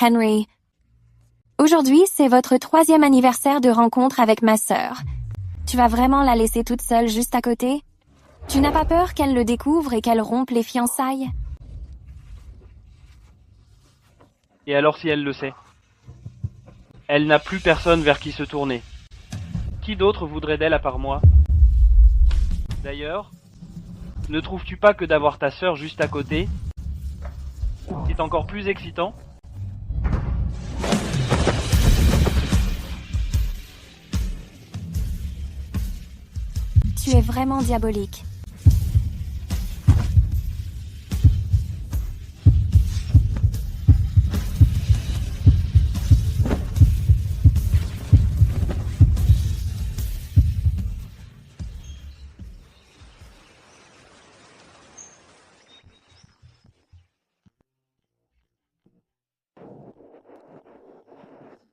Henry. Aujourd'hui, c'est votre 3e anniversaire de rencontre avec ma sœur. Tu vas vraiment la laisser toute seule juste à côté? Tu n'as pas peur qu'elle le découvre et qu'elle rompe les fiançailles? Et alors si elle le sait? Elle n'a plus personne vers qui se tourner. Qui d'autre voudrait d'elle à part moi? D'ailleurs, ne trouves-tu pas que d'avoir ta sœur juste à côté est encore plus excitant? Tu es vraiment diabolique.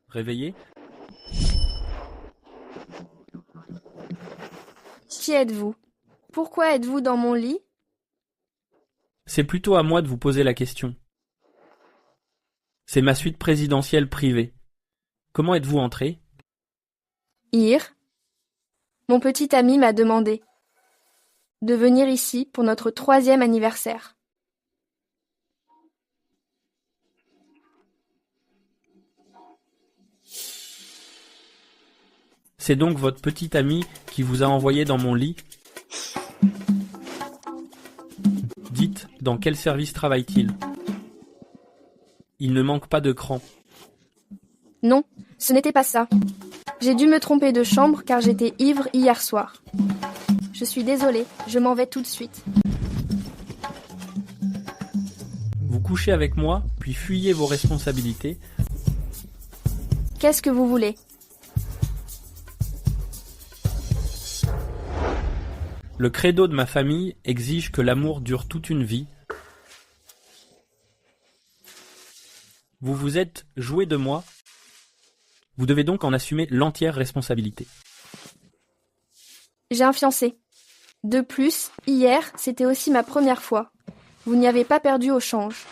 Réveillé? Qui êtes-vous? Pourquoi êtes-vous dans mon lit? C'est plutôt à moi de vous poser la question. C'est ma suite présidentielle privée. Comment êtes-vous entré? Hier, mon petit ami m'a demandé de venir ici pour notre 3e anniversaire. C'est donc votre petit ami qui vous a envoyé dans mon lit? Dites, dans quel service travaille-t-il? Il ne manque pas de cran. Non, ce n'était pas ça. J'ai dû me tromper de chambre car j'étais ivre hier soir. Je suis désolée, je m'en vais tout de suite. Vous couchez avec moi, puis fuyez vos responsabilités. Qu'est-ce que vous voulez? Le credo de ma famille exige que l'amour dure toute une vie. Vous vous êtes joué de moi. Vous devez donc en assumer l'entière responsabilité. J'ai un fiancé. De plus, hier, c'était aussi ma première fois. Vous n'y avez pas perdu au change.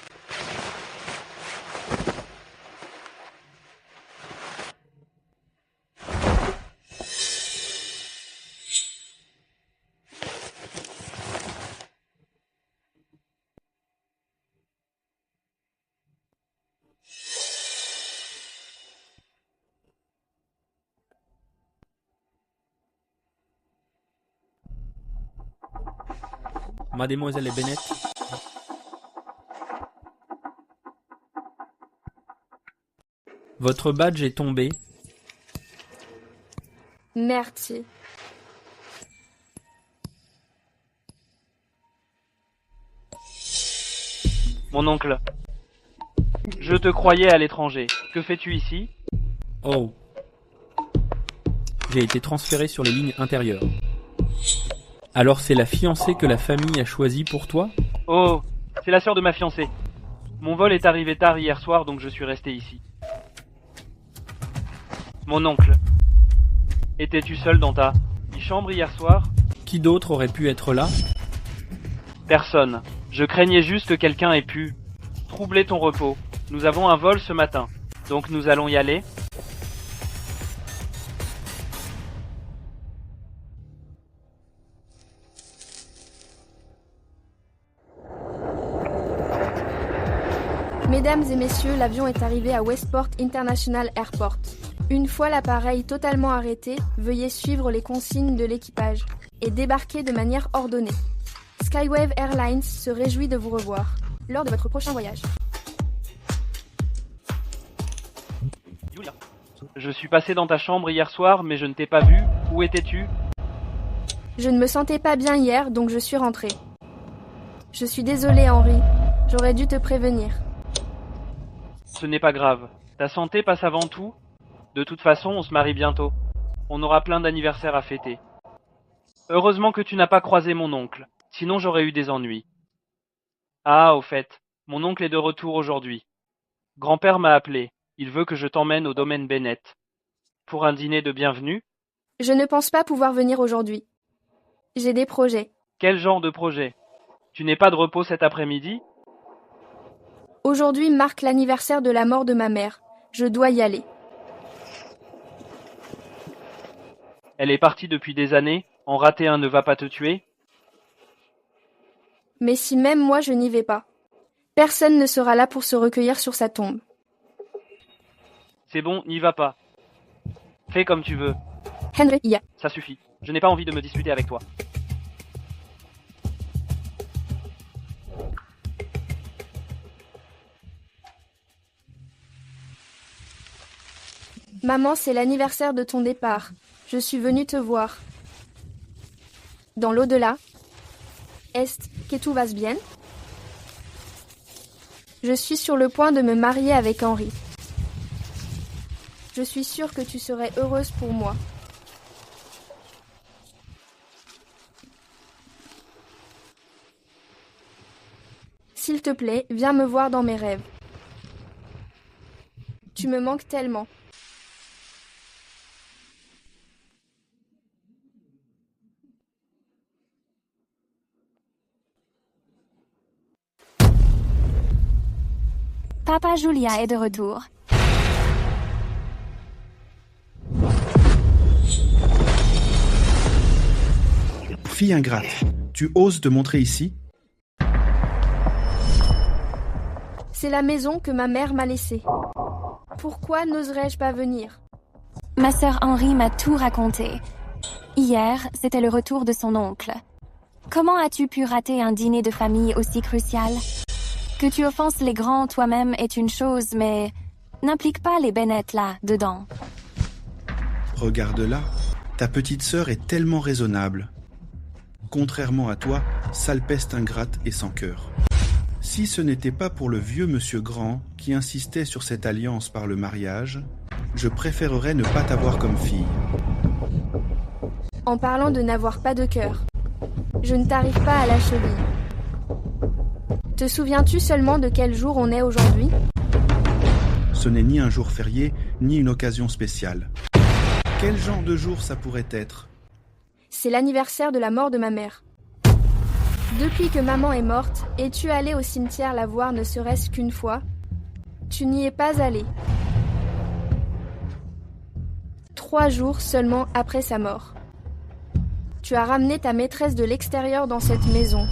Mademoiselle Bennett, votre badge est tombé. Merci. Mon oncle, je te croyais à l'étranger. Que fais-tu ici? Oh. J'ai été transféré sur les lignes intérieures. Alors c'est la fiancée que la famille a choisie pour toi? Oh, c'est la sœur de ma fiancée. Mon vol est arrivé tard hier soir, donc je suis resté ici. Mon oncle, étais-tu seul dans ta chambre hier soir? Qui d'autre aurait pu être là? Personne. Je craignais juste que quelqu'un ait pu troubler ton repos. Nous avons un vol ce matin, donc nous allons y aller. Mesdames et messieurs, l'avion est arrivé à Westport International Airport. Une fois l'appareil totalement arrêté, veuillez suivre les consignes de l'équipage et débarquer de manière ordonnée. Skywave Airlines se réjouit de vous revoir lors de votre prochain voyage. Julia, je suis passé dans ta chambre hier soir, mais je ne t'ai pas vu. Où étais-tu? Je ne me sentais pas bien hier, donc je suis rentrée. Je suis désolée, Henry. J'aurais dû te prévenir. Ce n'est pas grave. Ta santé passe avant tout. De toute façon, on se marie bientôt. On aura plein d'anniversaires à fêter. Heureusement que tu n'as pas croisé mon oncle, sinon j'aurais eu des ennuis. Ah, au fait, mon oncle est de retour aujourd'hui. Grand-père m'a appelé. Il veut que je t'emmène au domaine Bennett. Pour un dîner de bienvenue? Je ne pense pas pouvoir venir aujourd'hui. J'ai des projets. Quel genre de projet? Tu n'es pas de repos cet après-midi? Aujourd'hui marque l'anniversaire de la mort de ma mère. Je dois y aller. Elle est partie depuis des années. En rater un ne va pas te tuer. Mais si même moi je n'y vais pas, personne ne sera là pour se recueillir sur sa tombe. C'est bon, n'y va pas. Fais comme tu veux. Henry, ya. Ça suffit. Je n'ai pas envie de me disputer avec toi. Maman, c'est l'anniversaire de ton départ. Je suis venue te voir. Dans l'au-delà, est-ce que tout va bien? Je suis sur le point de me marier avec Henry. Je suis sûre que tu serais heureuse pour moi. S'il te plaît, viens me voir dans mes rêves. Tu me manques tellement. Papa Julia est de retour. Fille ingrate, tu oses te montrer ici? C'est la maison que ma mère m'a laissée. Pourquoi n'oserais-je pas venir? Ma sœur Henri m'a tout raconté. Hier, c'était le retour de son oncle. Comment as-tu pu rater un dîner de famille aussi crucial? Que tu offenses les grands toi-même est une chose, mais n'implique pas les Bennett là, dedans. Regarde-la, ta petite sœur est tellement raisonnable. Contrairement à toi, sale peste ingrate et sans cœur. Si ce n'était pas pour le vieux monsieur Grand qui insistait sur cette alliance par le mariage, je préférerais ne pas t'avoir comme fille. En parlant de n'avoir pas de cœur, je ne t'arrive pas à la cheville. Te souviens-tu seulement de quel jour on est aujourd'hui? Ce n'est ni un jour férié, ni une occasion spéciale. Quel genre de jour ça pourrait être? C'est l'anniversaire de la mort de ma mère. Depuis que maman est morte, es-tu allé au cimetière la voir ne serait-ce qu'une fois? Tu n'y es pas allé. 3 jours seulement après sa mort. Tu as ramené ta maîtresse de l'extérieur dans cette maison.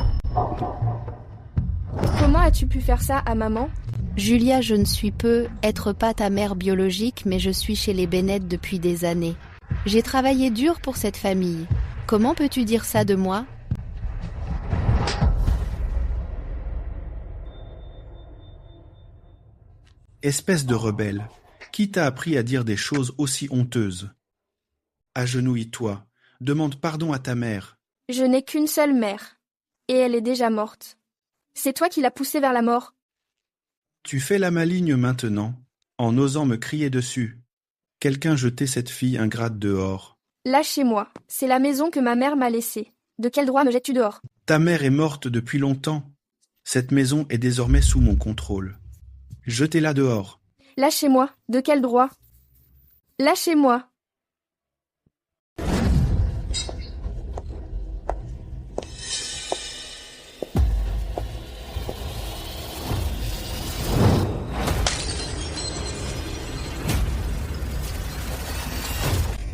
Comment as-tu pu faire ça à maman? Julia, je ne suis être pas ta mère biologique, mais je suis chez les Bennett depuis des années. J'ai travaillé dur pour cette famille. Comment peux-tu dire ça de moi? Espèce de rebelle, qui t'a appris à dire des choses aussi honteuses? Agenouille-toi, demande pardon à ta mère. Je n'ai qu'une seule mère, et elle est déjà morte. C'est toi qui l'as poussée vers la mort. Tu fais la maligne maintenant, en osant me crier dessus. Quelqu'un jetait cette fille ingrate dehors. Lâchez-moi, c'est la maison que ma mère m'a laissée. De quel droit me jettes-tu dehors? Ta mère est morte depuis longtemps. Cette maison est désormais sous mon contrôle. Jetez-la dehors. Lâchez-moi, de quel droit? Lâchez-moi.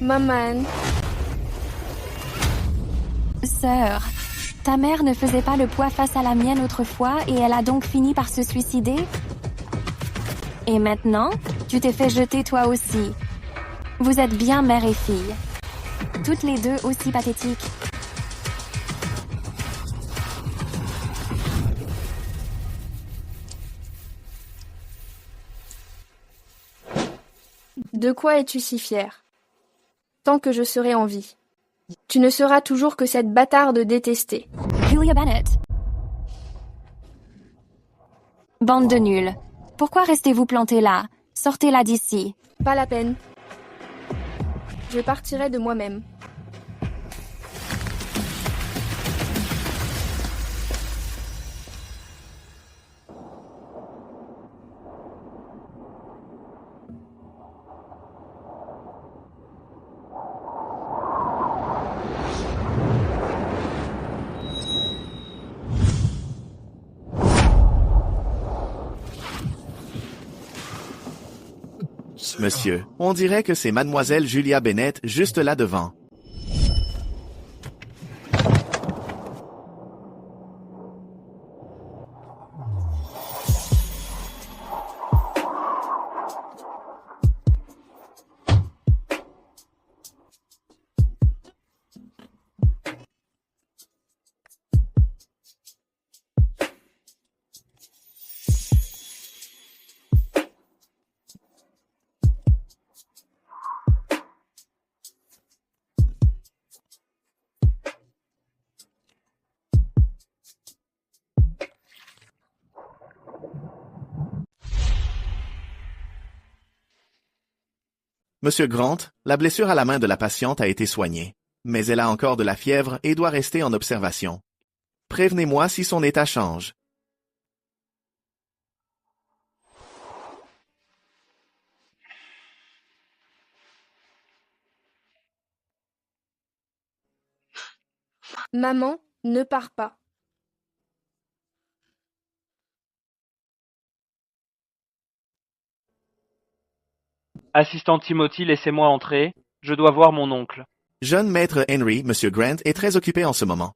Maman. Sœur, ta mère ne faisait pas le poids face à la mienne autrefois et elle a donc fini par se suicider? Et maintenant, tu t'es fait jeter toi aussi. Vous êtes bien mère et fille. Toutes les deux aussi pathétiques. De quoi es-tu si fière? Tant que je serai en vie. Tu ne seras toujours que cette bâtarde détestée. Julia Bennett. Bande de nuls. Pourquoi restez-vous plantés là? Sortez-la d'ici. Pas la peine. Je partirai de moi-même. Monsieur, on dirait que c'est mademoiselle Julia Bennett juste là devant. Monsieur Grant, la blessure à la main de la patiente a été soignée, mais elle a encore de la fièvre et doit rester en observation. Prévenez-moi si son état change. Maman, ne pars pas. Assistant Timothy, laissez-moi entrer. Je dois voir mon oncle. Jeune maître Henry, Monsieur Grant, est très occupé en ce moment.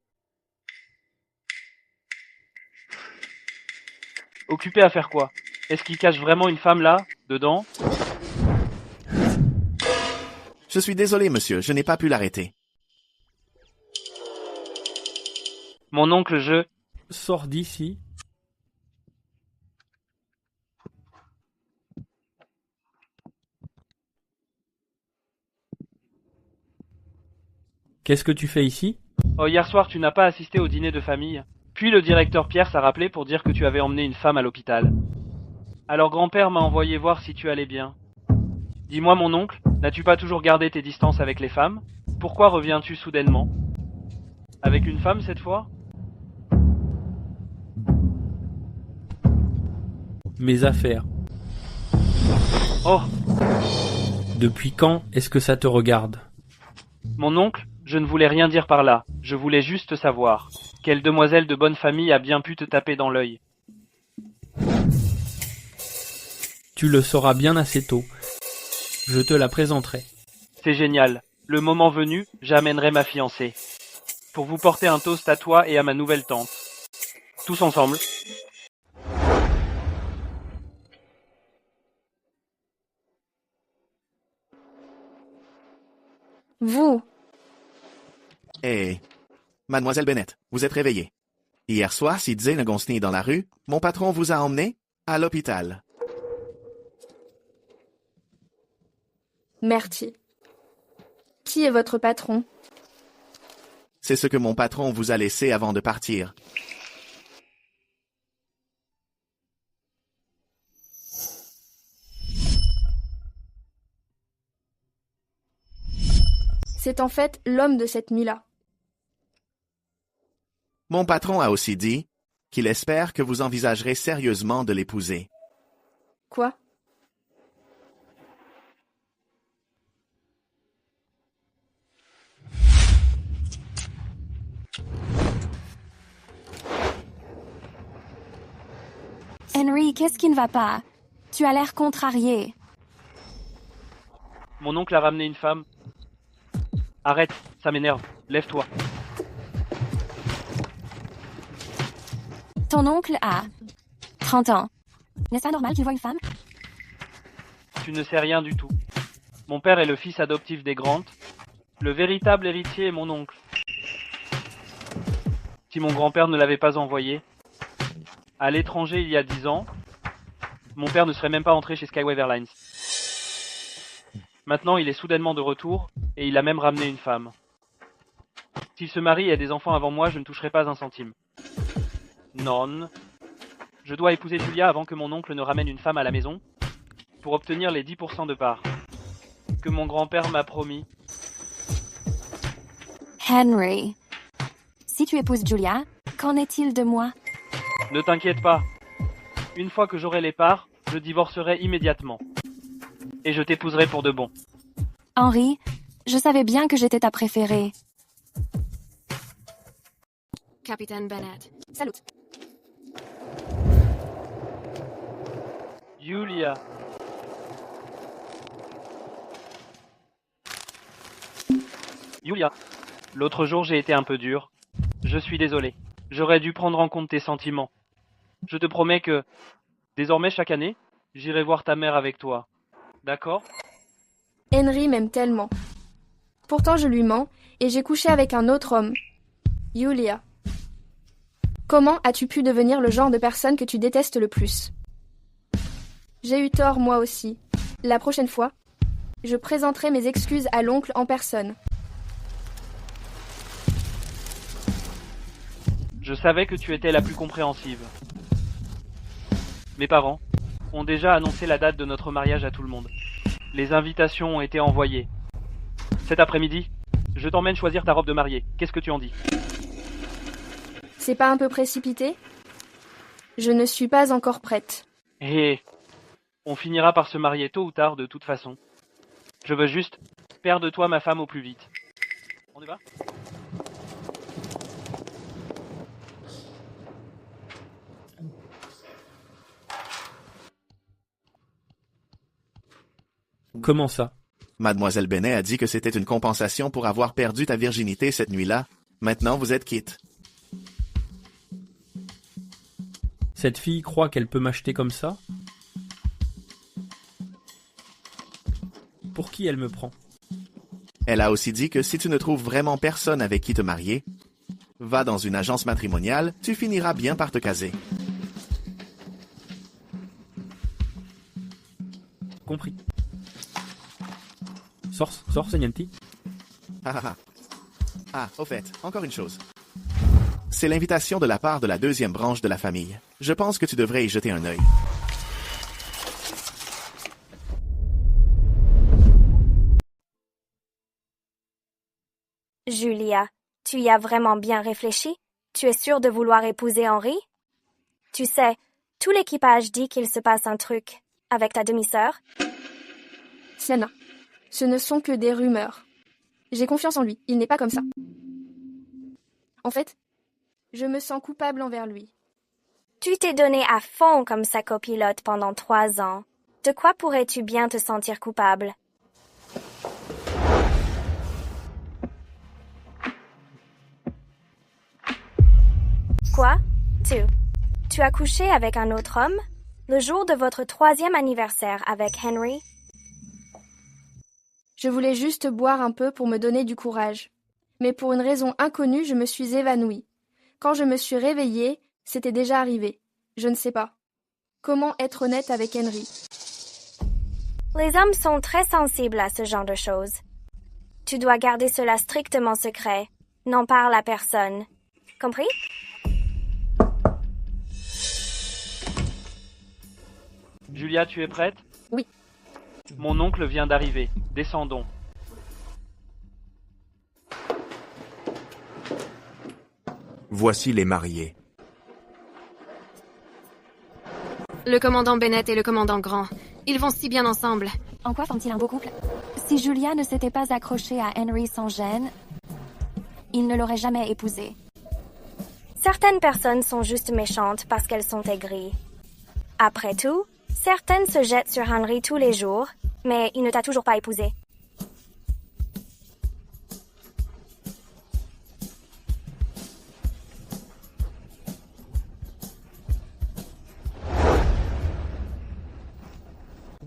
Occupé à faire quoi? Est-ce qu'il cache vraiment une femme là, dedans? Je suis désolé, monsieur, je n'ai pas pu l'arrêter. Mon oncle, je... Sors d'ici. Qu'est-ce que tu fais ici? Oh, hier soir, tu n'as pas assisté au dîner de famille. Puis le directeur Pierre s'est rappelé pour dire que tu avais emmené une femme à l'hôpital. Alors grand-père m'a envoyé voir si tu allais bien. Dis-moi, mon oncle, n'as-tu pas toujours gardé tes distances avec les femmes? Pourquoi reviens-tu soudainement? Avec une femme cette fois? Mes affaires. Oh, Depuis quand est-ce que ça te regarde? mon oncle, je ne voulais rien dire par là. Je voulais juste savoir. Quelle demoiselle de bonne famille a bien pu te taper dans l'œil? Tu le sauras bien assez tôt. Je te la présenterai. C'est génial. Le moment venu, j'amènerai ma fiancée. Pour vous porter un toast à toi et à ma nouvelle tante. Tous ensemble. Vous, Hey, mademoiselle Bennett, vous êtes réveillée. Hier soir, si Zane Agostini dans la rue, mon patron vous a emmené à l'hôpital. merci. Qui est votre patron? C'est ce que mon patron vous a laissé avant de partir. C'est en fait l'homme de cette nuit-là. Mon patron a aussi dit qu'il espère que vous envisagerez sérieusement de l'épouser. Quoi? Henry, qu'est-ce qui ne va pas? Tu as l'air contrarié. Mon oncle a ramené une femme. Arrête, ça m'énerve. Lève-toi. Ton oncle a 30 ans. N'est-ce pas normal qu'il voit une femme? Tu ne sais rien du tout. Mon père est le fils adoptif des Grant. Le véritable héritier est mon oncle. Si mon grand-père ne l'avait pas envoyé à l'étranger il y a 10 ans, mon père ne serait même pas entré chez Skywave Airlines. Maintenant, il est soudainement de retour, et il a même ramené une femme. S'il se marie et a des enfants avant moi, je ne toucherai pas un centime. Non. Je dois épouser Julia avant que mon oncle ne ramène une femme à la maison, pour obtenir les 10% de part que mon grand-père m'a promis. Henry, si tu épouses Julia, qu'en est-il de moi? Ne t'inquiète pas. Une fois que j'aurai les parts, je divorcerai immédiatement. Et je t'épouserai pour de bon. Henry, je savais bien que j'étais ta préférée. Capitaine Bennett. Salut. Julia. Julia, l'autre jour j'ai été un peu dur. Je suis désolé. J'aurais dû prendre en compte tes sentiments. Je te promets que, désormais chaque année, j'irai voir ta mère avec toi. D'accord? Henry m'aime tellement. Pourtant je lui mens et j'ai couché avec un autre homme. Julia. Comment as-tu pu devenir le genre de personne que tu détestes le plus? J'ai eu tort moi aussi. La prochaine fois, je présenterai mes excuses à l'oncle en personne. Je savais que tu étais la plus compréhensive. Mes parents ont déjà annoncé la date de notre mariage à tout le monde. Les invitations ont été envoyées. Cet après-midi, je t'emmène choisir ta robe de mariée. Qu'est-ce que tu en dis? C'est pas un peu précipité? Je ne suis pas encore prête. Et on finira par se marier tôt ou tard de toute façon. Je veux juste faire de toi ma femme au plus vite. On y va? Comment ça? Mademoiselle Bennet a dit que c'était une compensation pour avoir perdu ta virginité cette nuit-là. Maintenant, vous êtes quitte. Cette fille croit qu'elle peut m'acheter comme ça? Pour qui elle me prend? Elle a aussi dit que si tu ne trouves vraiment personne avec qui te marier, va dans une agence matrimoniale, tu finiras bien par te caser. Compris. Sors, Segnanti. Au fait, encore une chose. C'est l'invitation de la part de la deuxième branche de la famille. Je pense que tu devrais y jeter un œil. Julia, tu y as vraiment bien réfléchi? Tu es sûre de vouloir épouser Henry? Tu sais, tout l'équipage dit qu'il se passe un truc avec ta demi-sœur. Sienna, ce ne sont que des rumeurs. J'ai confiance en lui, il n'est pas comme ça. En fait, je me sens coupable envers lui. Tu t'es donné à fond comme sa copilote pendant 3 ans. De quoi pourrais-tu bien te sentir coupable? Quoi? Tu as couché avec un autre homme? Le jour de votre 3e anniversaire avec Henry? Je voulais juste boire un peu pour me donner du courage. Mais pour une raison inconnue, je me suis évanouie. Quand je me suis réveillée, c'était déjà arrivé. Je ne sais pas. Comment être honnête avec Henry? Les hommes sont très sensibles à ce genre de choses. Tu dois garder cela strictement secret. N'en parle à personne. Compris? Julia, tu es prête? Oui. Mon oncle vient d'arriver. Descendons. Voici les mariés. Le commandant Bennett et le commandant Grand. Ils vont si bien ensemble. En quoi forment-ils un beau couple? Si Julia ne s'était pas accrochée à Henry sans gêne, il ne l'aurait jamais épousée. Certaines personnes sont juste méchantes parce qu'elles sont aigries. Après tout, certaines se jettent sur Henry tous les jours, mais il ne t'a toujours pas épousée.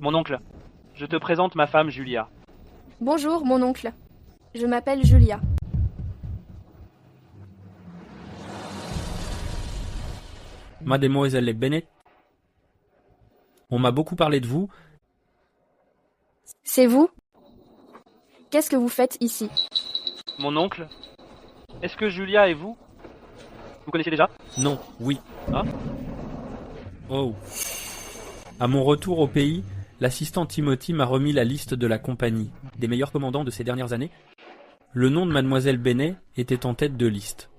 Mon oncle, je te présente ma femme Julia. Bonjour, mon oncle. Je m'appelle Julia. Mademoiselle Bennet, on m'a beaucoup parlé de vous. C'est vous? Qu'est-ce que vous faites ici? Mon oncle, est-ce que Julia et vous connaissez déjà? Non, oui. Ah? Oh. À mon retour au pays, l'assistant Timothy m'a remis la liste de la compagnie, des meilleurs commandants de ces dernières années. Le nom de Mademoiselle Bennet était en tête de liste.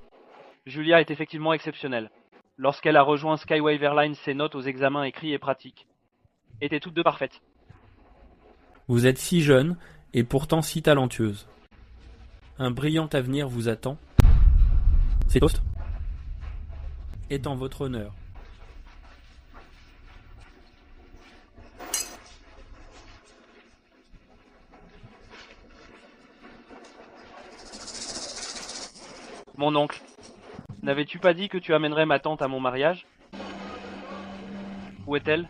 Julia est effectivement exceptionnelle. Lorsqu'elle a rejoint Skywave Airlines, ses notes aux examens écrits et pratiques étaient toutes deux parfaites. Vous êtes si jeune et pourtant si talentueuse. Un brillant avenir vous attend. Ces toasts est en votre honneur. Mon oncle, n'avais-tu pas dit que tu amènerais ma tante à mon mariage? Où est-elle?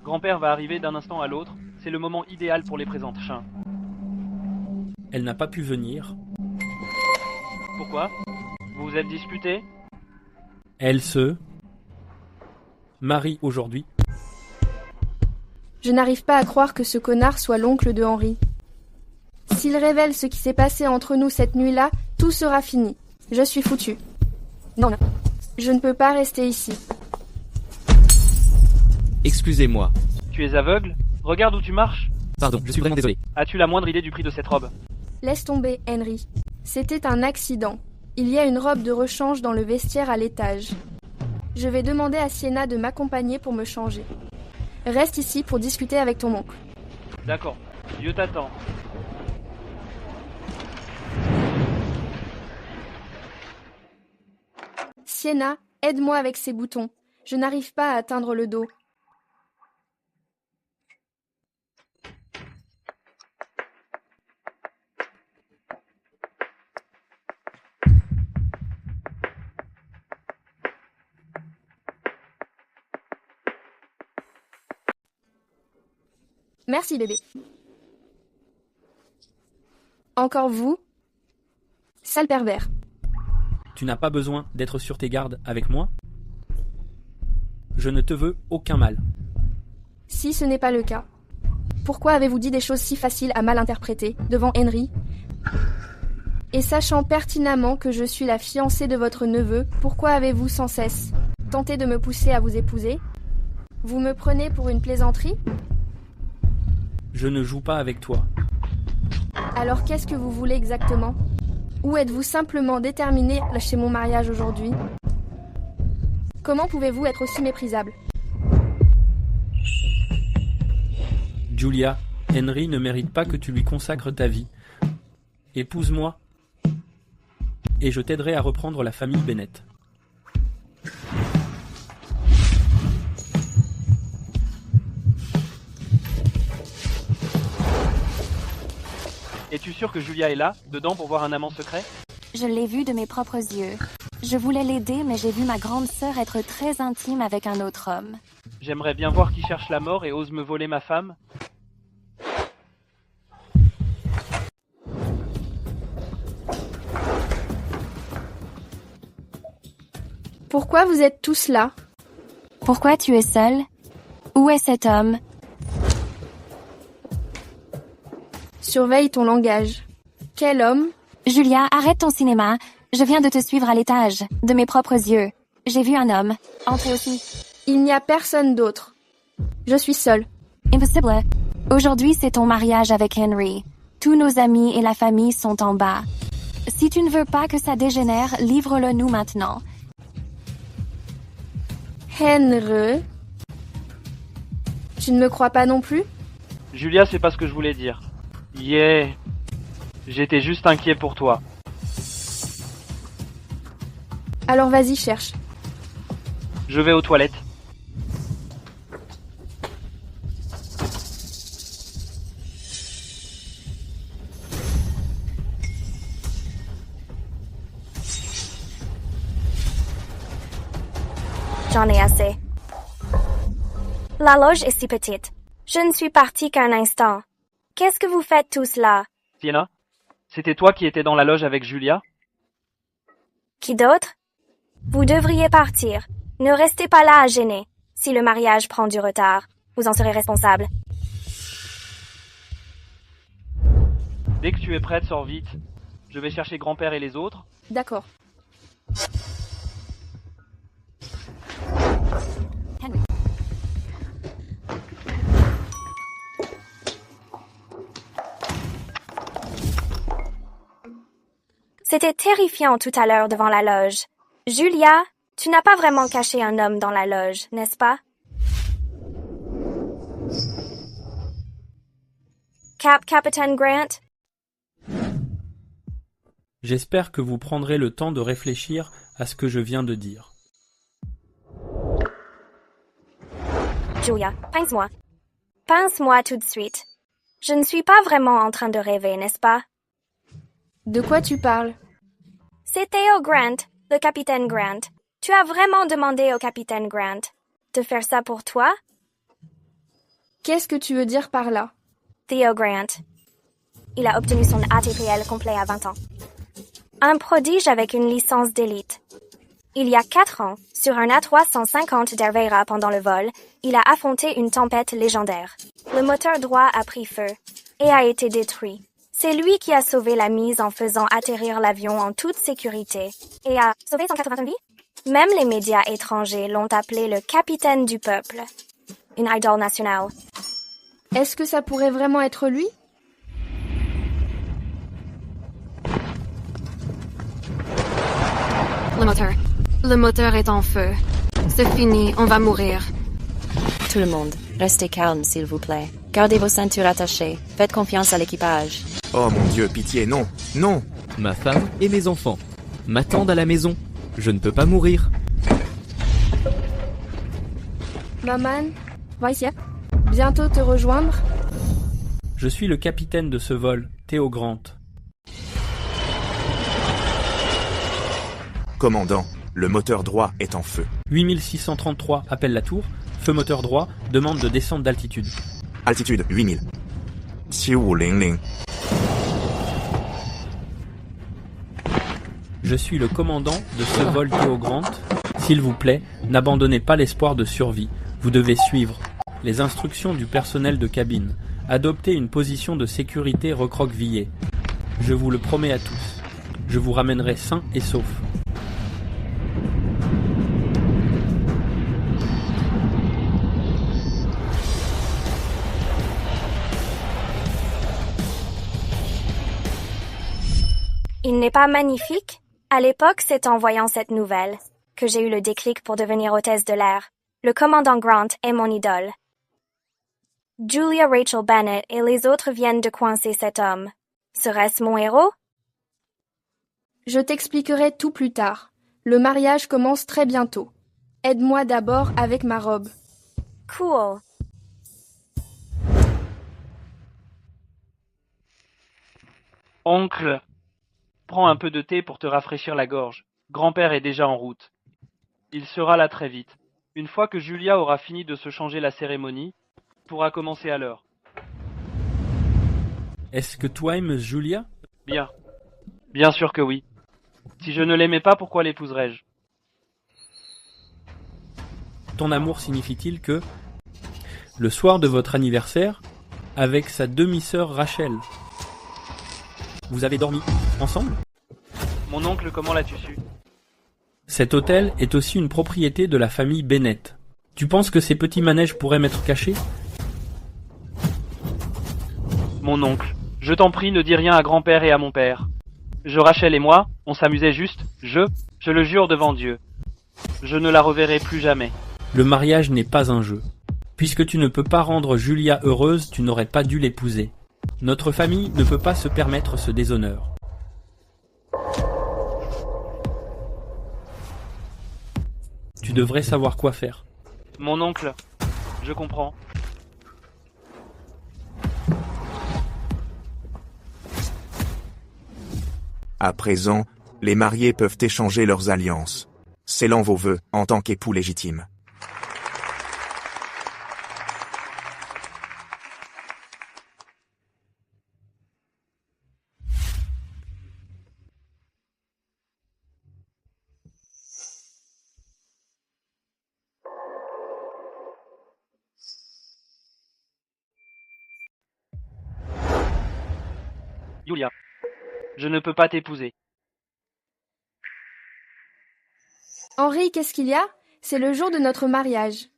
Grand-père va arriver d'un instant à l'autre, c'est le moment idéal pour les présentations. Elle n'a pas pu venir. Pourquoi? Vous vous êtes disputés? Elle se marie aujourd'hui. Je n'arrive pas à croire que ce connard soit l'oncle de Henry. S'il révèle ce qui s'est passé entre nous cette nuit-là, tout sera fini. Je suis foutu. Non. Je ne peux pas rester ici. Excusez-moi. Tu es aveugle? Regarde où tu marches. Pardon, je suis vraiment désolé. As-tu la moindre idée du prix de cette robe? Laisse tomber, Henry. C'était un accident. Il y a une robe de rechange dans le vestiaire à l'étage. Je vais demander à Sienna de m'accompagner pour me changer. Reste ici pour discuter avec ton oncle. D'accord, Dieu t'attend. Sienna, aide-moi avec ces boutons. Je n'arrive pas à atteindre le dos. Merci, bébé. Encore vous? Sale pervers. Tu n'as pas besoin d'être sur tes gardes avec moi. Je ne te veux aucun mal. Si ce n'est pas le cas, pourquoi avez-vous dit des choses si faciles à mal interpréter devant Henry? Et sachant pertinemment que je suis la fiancée de votre neveu, pourquoi avez-vous sans cesse tenté de me pousser à vous épouser? Vous me prenez pour une plaisanterie? Je ne joue pas avec toi. Alors qu'est-ce que vous voulez exactement? Ou êtes-vous simplement déterminé à lâcher mon mariage aujourd'hui? Comment pouvez-vous être aussi méprisable? Julia, Henry ne mérite pas que tu lui consacres ta vie. Épouse-moi, et je t'aiderai à reprendre la famille Bennett. Es-tu sûr que Julia est là, dedans, pour voir un amant secret? Je l'ai vu de mes propres yeux. Je voulais l'aider, mais j'ai vu ma grande sœur être très intime avec un autre homme. J'aimerais bien voir qui cherche la mort et ose me voler ma femme. Pourquoi vous êtes tous là? Pourquoi tu es seul? Où est cet homme? Surveille ton langage. Quel homme? Julia, arrête ton cinéma. Je viens de te suivre à l'étage, de mes propres yeux. J'ai vu un homme. Entrez aussi. Il n'y a personne d'autre. Je suis seule. Impossible. Aujourd'hui, c'est ton mariage avec Henry. Tous nos amis et la famille sont en bas. Si tu ne veux pas que ça dégénère, livre-le nous maintenant. Henry? Tu ne me crois pas non plus? Julia, c'est pas ce que je voulais dire. Yeah. J'étais juste inquiet pour toi. Alors vas-y, cherche. Je vais aux toilettes. J'en ai assez. La loge est si petite. Je ne suis partie qu'un instant. Qu'est-ce que vous faites tous là? Sienna, c'était toi qui étais dans la loge avec Julia? Qui d'autre? Vous devriez partir. Ne restez pas là à gêner. Si le mariage prend du retard, vous en serez responsable. Dès que tu es prête, sors vite. Je vais chercher grand-père et les autres. D'accord. Henry. C'était terrifiant tout à l'heure devant la loge. Julia, tu n'as pas vraiment caché un homme dans la loge, n'est-ce pas? Captain Grant? J'espère que vous prendrez le temps de réfléchir à ce que je viens de dire. Julia, pince-moi. Pince-moi tout de suite. Je ne suis pas vraiment en train de rêver, n'est-ce pas? De quoi tu parles? C'est Theo Grant, le capitaine Grant. Tu as vraiment demandé au capitaine Grant de faire ça pour toi? Qu'est-ce que tu veux dire par là? Theo Grant. Il a obtenu son ATPL complet à 20 ans. Un prodige avec une licence d'élite. Il y a 4 ans, sur un A350 d'Hervera pendant le vol, il a affronté une tempête légendaire. Le moteur droit a pris feu et a été détruit. C'est lui qui a sauvé la mise en faisant atterrir l'avion en toute sécurité et a sauvé 180 vies. Même les médias étrangers l'ont appelé le capitaine du peuple. Une idole nationale. Est-ce que ça pourrait vraiment être lui? Le moteur est en feu. C'est fini, on va mourir. Tout le monde, restez calme s'il vous plaît. Gardez vos ceintures attachées. Faites confiance à l'équipage. Oh mon Dieu, pitié, non, non. Ma femme et mes enfants m'attendent à la maison. Je ne peux pas mourir. Maman, va ici. Bientôt te rejoindre. Je suis le capitaine de ce vol, Theo Grant. Commandant, le moteur droit est en feu. 8633 appelle la tour. Feu moteur droit, demande de descente d'altitude. Altitude 8000. 7500. Je suis le commandant de ce vol Theo Grant. S'il vous plaît, n'abandonnez pas l'espoir de survie. Vous devez suivre les instructions du personnel de cabine. Adoptez une position de sécurité recroquevillée. Je vous le promets à tous. Je vous ramènerai sain et sauf. Il n'est pas magnifique? À l'époque, c'est en voyant cette nouvelle que j'ai eu le déclic pour devenir hôtesse de l'air. Le commandant Grant est mon idole. Julia Rachel Bennett et les autres viennent de coincer cet homme. Serait-ce mon héros? Je t'expliquerai tout plus tard. Le mariage commence très bientôt. Aide-moi d'abord avec ma robe. Cool. Oncle, prends un peu de thé pour te rafraîchir la gorge. Grand-père est déjà en route. Il sera là très vite. Une fois que Julia aura fini de se changer la cérémonie, pourra commencer à l'heure. Est-ce que toi aimes Julia? Bien. Bien sûr que oui. Si je ne l'aimais pas, pourquoi l'épouserais-je? Ton amour signifie-t-il que, le soir de votre anniversaire, avec sa demi-sœur Rachel, vous avez dormi ensemble? Mon oncle, comment l'as-tu su? Cet hôtel est aussi une propriété de la famille Bennett. Tu penses que ces petits manèges pourraient m'être cachés? Mon oncle, je t'en prie, ne dis rien à grand-père et à mon père. Rachel et moi, on s'amusait juste, je le jure devant Dieu. Je ne la reverrai plus jamais. Le mariage n'est pas un jeu. Puisque tu ne peux pas rendre Julia heureuse, tu n'aurais pas dû l'épouser. Notre famille ne peut pas se permettre ce déshonneur. Tu devrais savoir quoi faire. Mon oncle, je comprends. À présent, les mariés peuvent échanger leurs alliances, scellant vos vœux en tant qu'époux légitimes. Julia, je ne peux pas t'épouser. Henri, qu'est-ce qu'il y a? C'est le jour de notre mariage.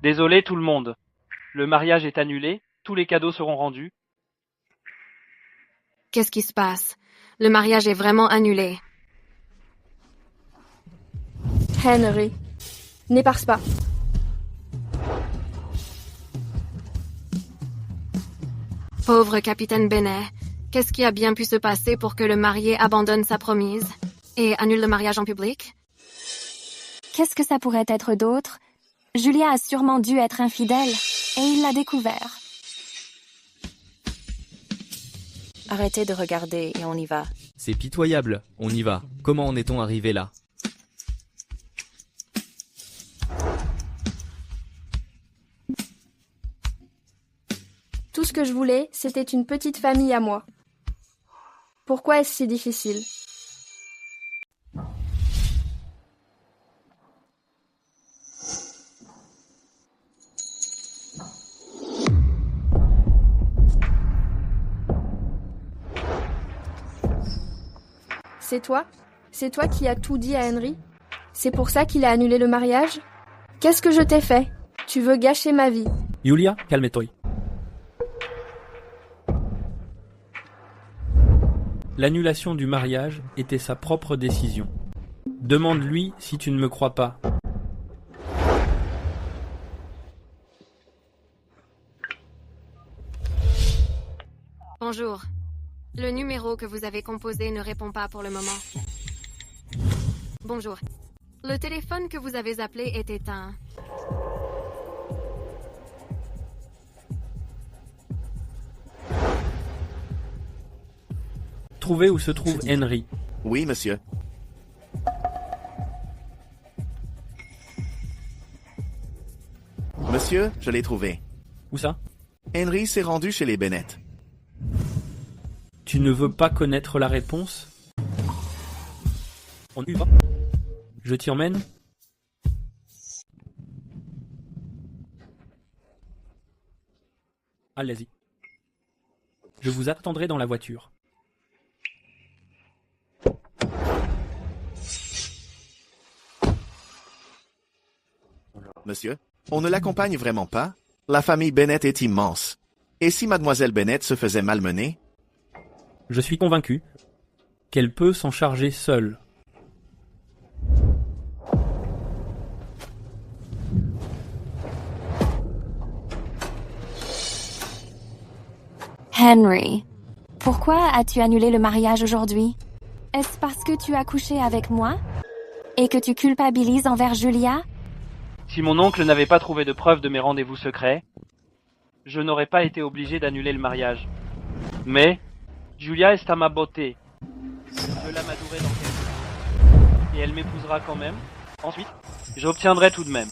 Désolé tout le monde. Le mariage est annulé, tous les cadeaux seront rendus. Qu'est-ce qui se passe? Le mariage est vraiment annulé. Henry, n'éparse pas. Pauvre capitaine Bennett, qu'est-ce qui a bien pu se passer pour que le marié abandonne sa promise et annule le mariage en public? Qu'est-ce que ça pourrait être d'autre? Julia a sûrement dû être infidèle, et il l'a découvert. Arrêtez de regarder et on y va. C'est pitoyable, on y va. Comment en est-on arrivé là? Tout ce que je voulais, c'était une petite famille à moi. Pourquoi est-ce si difficile? C'est toi? C'est toi qui as tout dit à Henry? C'est pour ça qu'il a annulé le mariage? Qu'est-ce que je t'ai fait? Tu veux gâcher ma vie. Julia, calme-toi. L'annulation du mariage était sa propre décision. Demande-lui si tu ne me crois pas. Bonjour. Le numéro que vous avez composé ne répond pas pour le moment. Bonjour. Le téléphone que vous avez appelé est éteint. Trouvez où se trouve Henry. Oui, monsieur. Monsieur, je l'ai trouvé. Où ça? Henry s'est rendu chez les Bennett. Tu ne veux pas connaître la réponse? On y va. Je t'y emmène? Allez-y. Je vous attendrai dans la voiture. Monsieur, on ne l'accompagne vraiment pas? La famille Bennett est immense. Et si mademoiselle Bennett se faisait malmener? Je suis convaincu qu'elle peut s'en charger seule. Henry, pourquoi as-tu annulé le mariage aujourd'hui? Est-ce parce que tu as couché avec moi? Et que tu culpabilises envers Julia? Si mon oncle n'avait pas trouvé de preuves de mes rendez-vous secrets, je n'aurais pas été obligé d'annuler le mariage. Mais Julia est à ma beauté. Je l'amadurai dans quelques temps. Et elle m'épousera quand même. Ensuite, j'obtiendrai tout de même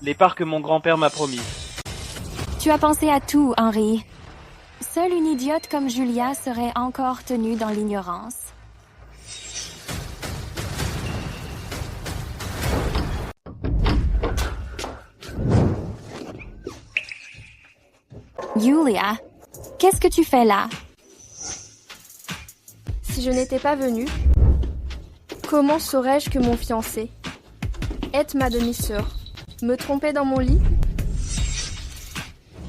les parts que mon grand-père m'a promises. Tu as pensé à tout, Henry. Seule une idiote comme Julia serait encore tenue dans l'ignorance. Julia, qu'est-ce que tu fais là? Si je n'étais pas venue, comment saurais-je que mon fiancé, être ma demi-sœur, me trompait dans mon lit?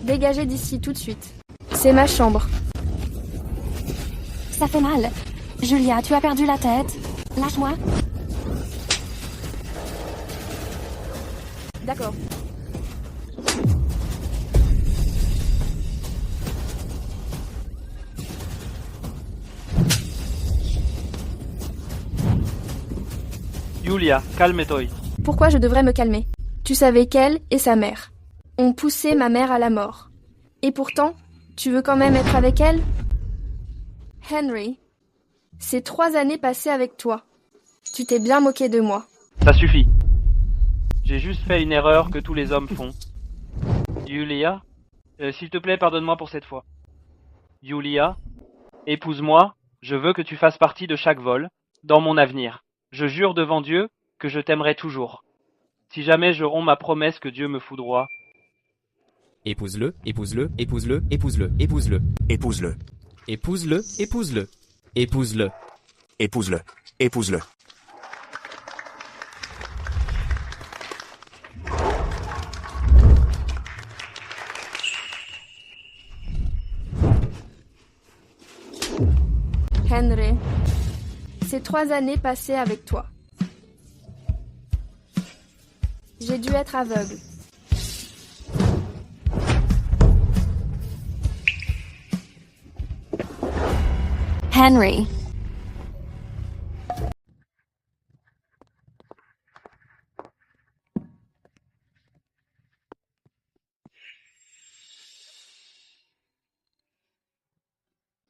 Dégagez d'ici tout de suite. C'est ma chambre. Ça fait mal. Julia, tu as perdu la tête. Lâche-moi. D'accord. Julia, calme-toi. Pourquoi je devrais me calmer? Tu savais qu'elle et sa mère ont poussé ma mère à la mort. Et pourtant, tu veux quand même être avec elle? Henry, c'est 3 années passées avec toi. Tu t'es bien moqué de moi. Ça suffit. J'ai juste fait une erreur que tous les hommes font. Julia, s'il te plaît, pardonne-moi pour cette fois. Julia, épouse-moi, je veux que tu fasses partie de chaque vol, dans mon avenir. Je jure devant Dieu que je t'aimerai toujours. Si jamais je romps ma promesse que Dieu me foudroie. Épouse-le, épouse-le, épouse-le, épouse-le, épouse-le. Épouse-le. Épouse-le, épouse-le. Épouse-le. Épouse-le. Épouse-le. Henry, c'est 3 années passées avec toi. J'ai dû être aveugle. Henry.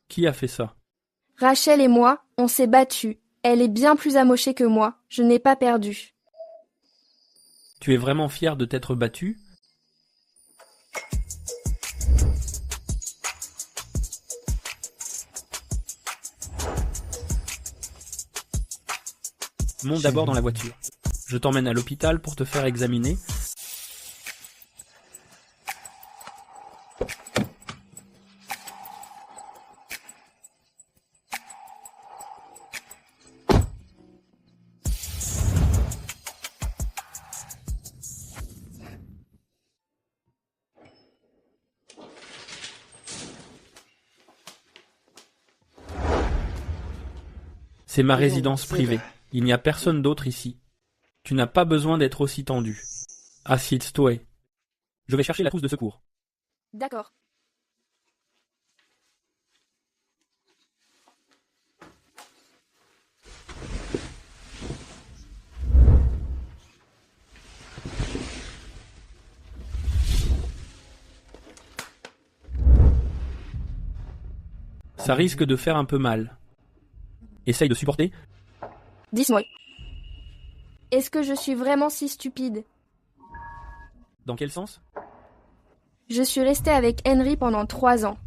Qui a fait ça? Rachel et moi, on s'est battus. Elle est bien plus amochée que moi. Je n'ai pas perdu. Tu es vraiment fier de t'être battu? Monte d'abord dans la voiture. Je t'emmène à l'hôpital pour te faire examiner. C'est ma résidence privée. Il n'y a personne d'autre ici. Tu n'as pas besoin d'être aussi tendu. Assieds-toi. Je vais chercher la trousse de secours. D'accord. Ça risque de faire un peu mal. Essaye de supporter. Dis-moi. Est-ce que je suis vraiment si stupide? Dans quel sens? Je suis restée avec Henry pendant 3 ans.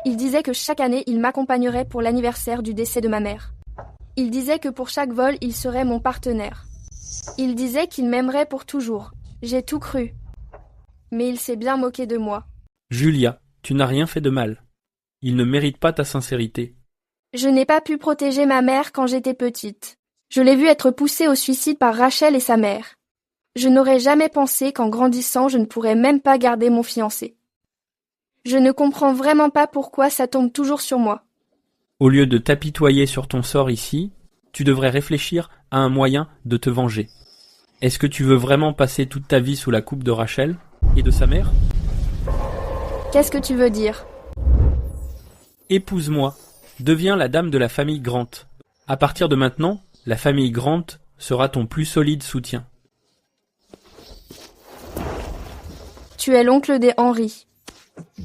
Il disait que chaque année, il m'accompagnerait pour l'anniversaire du décès de ma mère. Il disait que pour chaque vol, il serait mon partenaire. Il disait qu'il m'aimerait pour toujours. J'ai tout cru. Mais il s'est bien moqué de moi. Julia, tu n'as rien fait de mal. Il ne mérite pas ta sincérité. Je n'ai pas pu protéger ma mère quand j'étais petite. Je l'ai vue être poussée au suicide par Rachel et sa mère. Je n'aurais jamais pensé qu'en grandissant, je ne pourrais même pas garder mon fiancé. Je ne comprends vraiment pas pourquoi ça tombe toujours sur moi. Au lieu de t'apitoyer sur ton sort ici, tu devrais réfléchir à un moyen de te venger. Est-ce que tu veux vraiment passer toute ta vie sous la coupe de Rachel et de sa mère? Qu'est-ce que tu veux dire? Épouse-moi. Deviens la dame de la famille Grant. À partir de maintenant, la famille Grant sera ton plus solide soutien. Tu es l'oncle des Henry.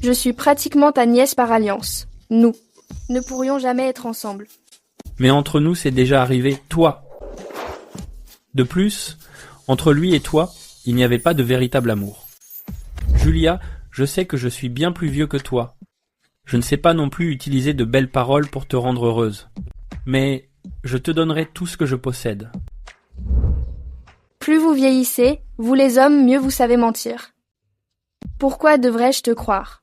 Je suis pratiquement ta nièce par alliance. Nous ne pourrions jamais être ensemble. Mais entre nous, c'est déjà arrivé, toi. De plus, entre lui et toi, il n'y avait pas de véritable amour. Julia, je sais que je suis bien plus vieux que toi. Je ne sais pas non plus utiliser de belles paroles pour te rendre heureuse. Mais je te donnerai tout ce que je possède. Plus vous vieillissez, vous les hommes, mieux vous savez mentir. Pourquoi devrais-je te croire?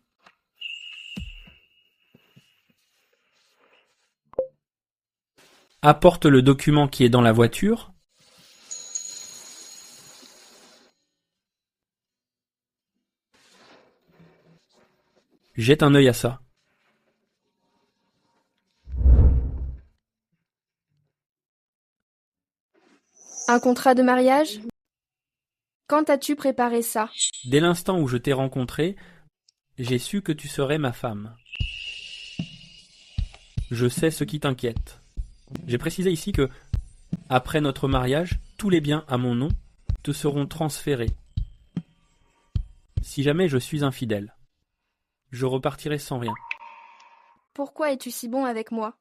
Apporte le document qui est dans la voiture. Jette un œil à ça. Un contrat de mariage? Quand as-tu préparé ça? Dès l'instant où je t'ai rencontré, j'ai su que tu serais ma femme. Je sais ce qui t'inquiète. J'ai précisé ici que, après notre mariage, tous les biens à mon nom te seront transférés. Si jamais je suis infidèle, je repartirai sans rien. Pourquoi es-tu si bon avec moi?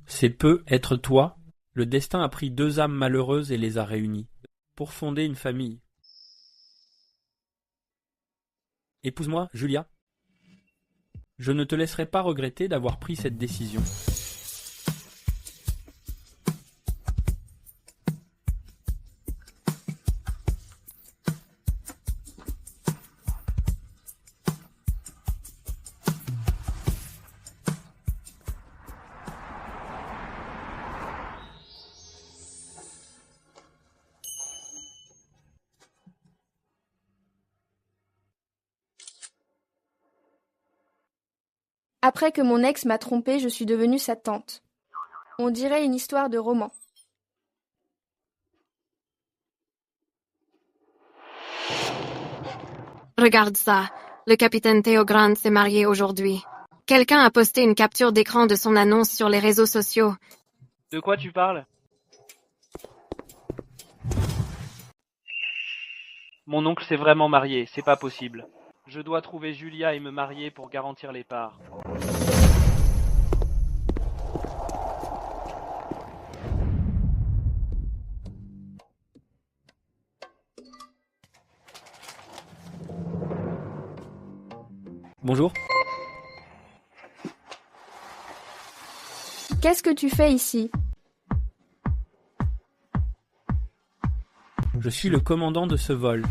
C'est peu être toi. Le destin a pris 2 âmes malheureuses et les a réunies, pour fonder une famille. Épouse-moi, Julia. Je ne te laisserai pas regretter d'avoir pris cette décision. Après que mon ex m'a trompée, je suis devenue sa tante. On dirait une histoire de roman. Regarde ça. Le capitaine Theo Grant s'est marié aujourd'hui. Quelqu'un a posté une capture d'écran de son annonce sur les réseaux sociaux. De quoi tu parles? Mon oncle s'est vraiment marié, c'est pas possible. Je dois trouver Julia et me marier pour garantir les parts. Bonjour. Qu'est-ce que tu fais ici? Je suis le commandant de ce vol.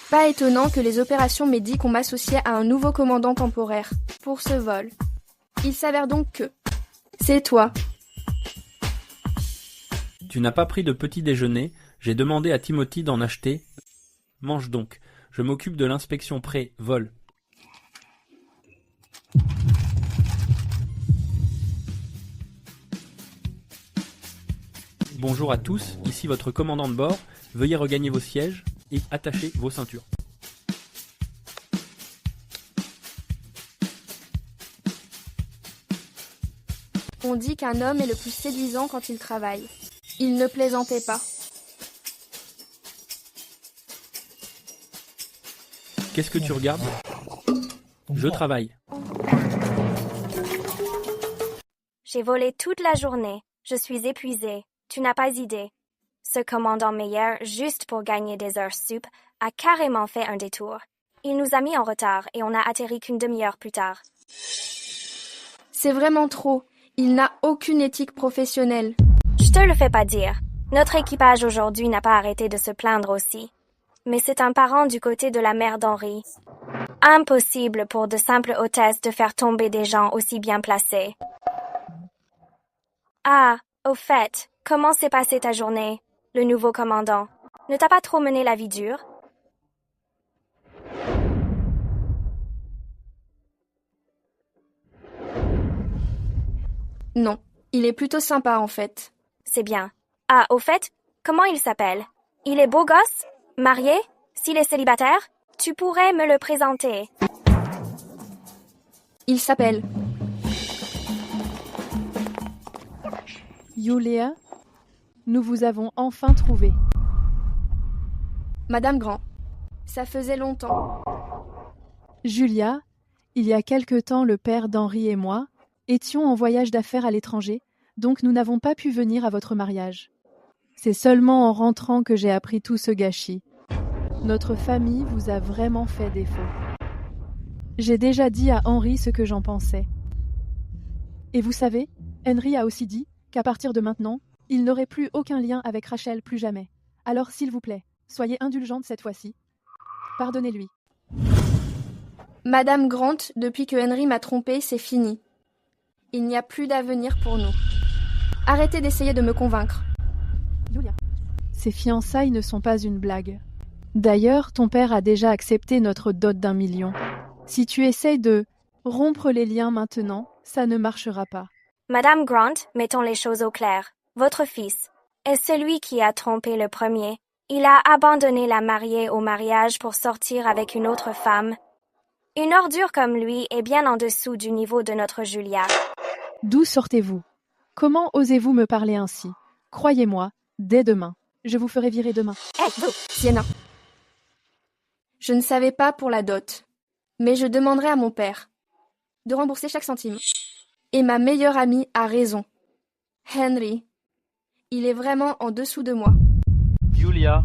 Pas étonnant que les opérations m'aient dit qu'on m'associait à un nouveau commandant temporaire pour ce vol. Il s'avère donc que c'est toi. Tu n'as pas pris de petit déjeuner, j'ai demandé à Timothy d'en acheter. Mange donc, je m'occupe de l'inspection pré-vol. Bonjour à tous, ici votre commandant de bord. Veuillez regagner vos sièges et attacher vos ceintures. On dit qu'un homme est le plus séduisant quand il travaille. Il ne plaisantait pas. Qu'est-ce que tu regardes? Je travaille. J'ai volé toute la journée. Je suis épuisée. Tu n'as pas idée. Ce commandant Meyer, juste pour gagner des heures sup, a carrément fait un détour. Il nous a mis en retard et on n'a atterri qu'une demi-heure plus tard. C'est vraiment trop. Il n'a aucune éthique professionnelle. Je te le fais pas dire. Notre équipage aujourd'hui n'a pas arrêté de se plaindre aussi. Mais c'est un parent du côté de la mère d'Henry. Impossible pour de simples hôtesses de faire tomber des gens aussi bien placés. Ah, au fait, comment s'est passée ta journée, le nouveau commandant? Ne t'a pas trop mené la vie dure? Non, il est plutôt sympa en fait. C'est bien. Ah, au fait, comment il s'appelle? Il est beau gosse? Marié? S'il est célibataire? Tu pourrais me le présenter. Il s'appelle... Julia, nous vous avons enfin trouvé. Madame Grand, ça faisait longtemps. Julia, il y a quelque temps, le père d'Henry et moi étions en voyage d'affaires à l'étranger, donc nous n'avons pas pu venir à votre mariage. C'est seulement en rentrant que j'ai appris tout ce gâchis. Notre famille vous a vraiment fait défaut. J'ai déjà dit à Henry ce que j'en pensais. Et vous savez, Henry a aussi dit qu'à partir de maintenant, il n'aurait plus aucun lien avec Rachel, plus jamais. Alors s'il vous plaît, soyez indulgente cette fois-ci. Pardonnez-lui. Madame Grant, depuis que Henry m'a trompée, c'est fini. Il n'y a plus d'avenir pour nous. Arrêtez d'essayer de me convaincre. Julia. Ces fiançailles ne sont pas une blague. D'ailleurs, ton père a déjà accepté notre dot d'1 million. Si tu essayes de rompre les liens maintenant, ça ne marchera pas. Madame Grant, mettons les choses au clair. Votre fils est celui qui a trompé le premier. Il a abandonné la mariée au mariage pour sortir avec une autre femme. Une ordure comme lui est bien en dessous du niveau de notre Julia. D'où sortez-vous? Comment osez-vous me parler ainsi? Croyez-moi, dès demain. Je vous ferai virer demain. Vous, Sienna. Je ne savais pas pour la dot, mais je demanderai à mon père de rembourser chaque centime. Et ma meilleure amie a raison. Henry, il est vraiment en dessous de moi. Julia,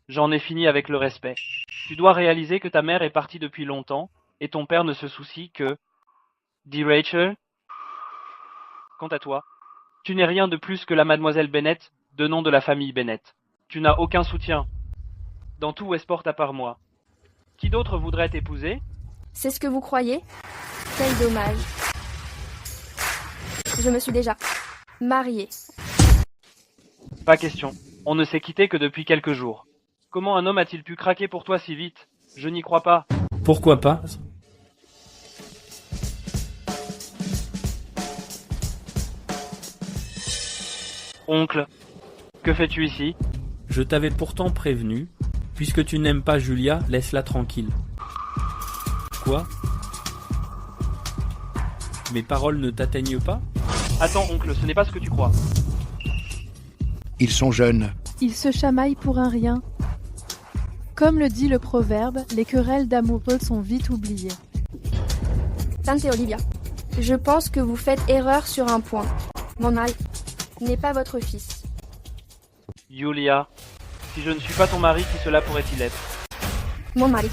j'en ai fini avec le respect. Tu dois réaliser que ta mère est partie depuis longtemps et ton père ne se soucie que... Dit Rachel. Quant à toi, tu n'es rien de plus que la mademoiselle Bennett, de nom de la famille Bennett. Tu n'as aucun soutien dans tout Westport à part moi. Qui d'autre voudrait t'épouser? C'est ce que vous croyez? Quel dommage. Je me suis déjà mariée. Pas question. On ne s'est quitté que depuis quelques jours. Comment un homme a-t-il pu craquer pour toi si vite? Je n'y crois pas. Pourquoi pas? Oncle, que fais-tu ici? Je t'avais pourtant prévenu. Puisque tu n'aimes pas Julia, laisse-la tranquille. Quoi? Mes paroles ne t'atteignent pas? Attends, oncle, ce n'est pas ce que tu crois. Ils sont jeunes. Ils se chamaillent pour un rien. Comme le dit le proverbe, les querelles d'amoureux sont vite oubliées. Tante Olivia, je pense que vous faites erreur sur un point. Mon mari n'est pas votre fils. Julia, si je ne suis pas ton mari, qui cela pourrait-il être? Mon mari.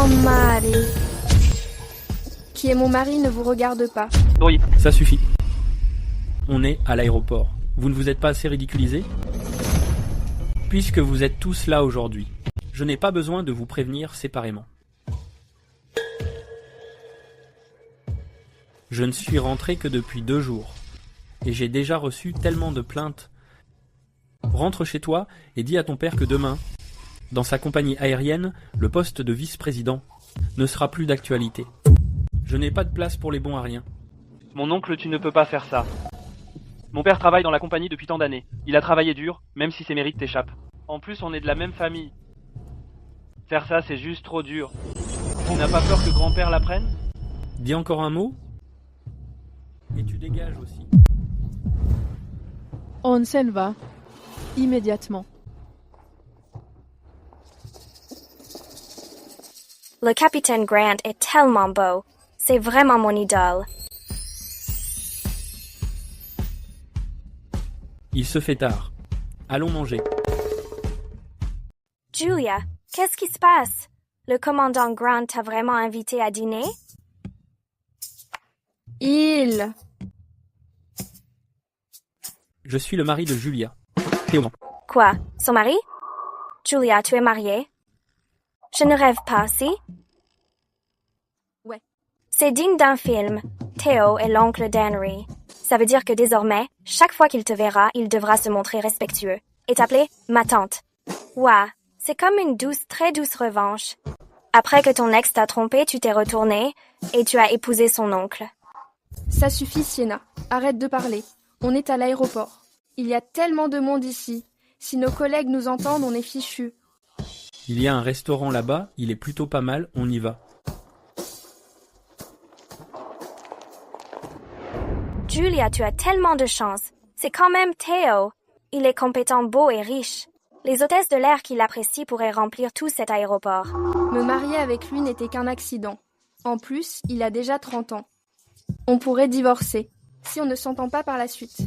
Oh, Marie. Qui est mon mari ne vous regarde pas. Oui. Ça suffit. On est à l'aéroport. Vous ne vous êtes pas assez ridiculisé? Puisque vous êtes tous là aujourd'hui, je n'ai pas besoin de vous prévenir séparément. Je ne suis rentré que depuis 2 jours, et j'ai déjà reçu tellement de plaintes. Rentre chez toi et dis à ton père que demain, dans sa compagnie aérienne, le poste de vice-président ne sera plus d'actualité. Je n'ai pas de place pour les bons à rien. Mon oncle, tu ne peux pas faire ça. Mon père travaille dans la compagnie depuis tant d'années. Il a travaillé dur, même si ses mérites t'échappent. En plus, on est de la même famille. Faire ça, c'est juste trop dur. Tu n'as pas peur que grand-père l'apprenne? Dis encore un mot? Et tu dégages aussi. On s'en va. Immédiatement. Le capitaine Grant est tellement beau. C'est vraiment mon idole. Il se fait tard. Allons manger. Julia, qu'est-ce qui se passe? Le commandant Grant t'a vraiment invité à dîner? Je suis le mari de Julia. Théo. Quoi? Son mari? Julia, tu es mariée? Je ne rêve pas, si? Ouais. C'est digne d'un film. Théo est l'oncle d'Henry. Ça veut dire que désormais, chaque fois qu'il te verra, il devra se montrer respectueux et t'appeler ma tante. Ouah, c'est comme une très douce revanche. Après que ton ex t'a trompé, tu t'es retourné et tu as épousé son oncle. Ça suffit, Sienna. Arrête de parler. On est à l'aéroport. Il y a tellement de monde ici. Si nos collègues nous entendent, on est fichus. Il y a un restaurant là-bas, il est plutôt pas mal, on y va. Julia, tu as tellement de chance. C'est quand même Théo. Il est compétent, beau et riche. Les hôtesses de l'air qui l'apprécient pourraient remplir tout cet aéroport. Me marier avec lui n'était qu'un accident. En plus, il a déjà 30 ans. On pourrait divorcer, si on ne s'entend pas par la suite.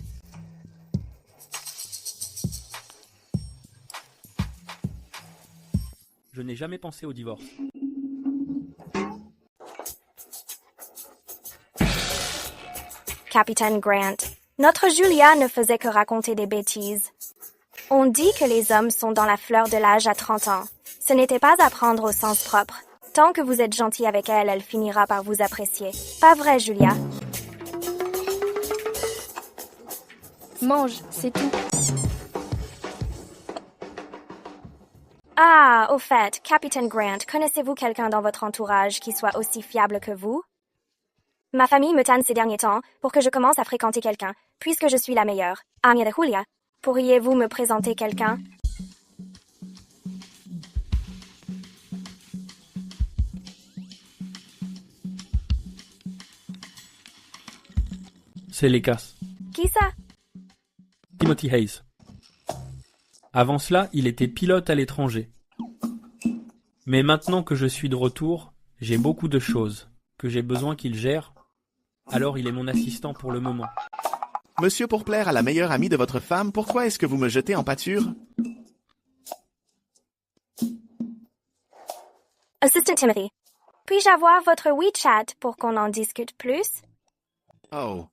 Je n'ai jamais pensé au divorce. Capitaine Grant, notre Julia ne faisait que raconter des bêtises. On dit que les hommes sont dans la fleur de l'âge à 30 ans. Ce n'était pas à prendre au sens propre. Tant que vous êtes gentil avec elle, elle finira par vous apprécier. Pas vrai, Julia? Mange, c'est tout. Ah, au fait, Capitaine Grant, connaissez-vous quelqu'un dans votre entourage qui soit aussi fiable que vous? Ma famille me tanne ces derniers temps pour que je commence à fréquenter quelqu'un, puisque je suis la meilleure. Amie de Julia, pourriez-vous me présenter quelqu'un? C'est Lécas. Qui ça? Timothy Hayes. Avant cela, il était pilote à l'étranger. Mais maintenant que je suis de retour, j'ai beaucoup de choses que j'ai besoin qu'il gère. Alors il est mon assistant pour le moment. Monsieur, pour plaire à la meilleure amie de votre femme, pourquoi est-ce que vous me jetez en pâture? Assistant Timothy, puis-je avoir votre WeChat pour qu'on en discute plus? Oh.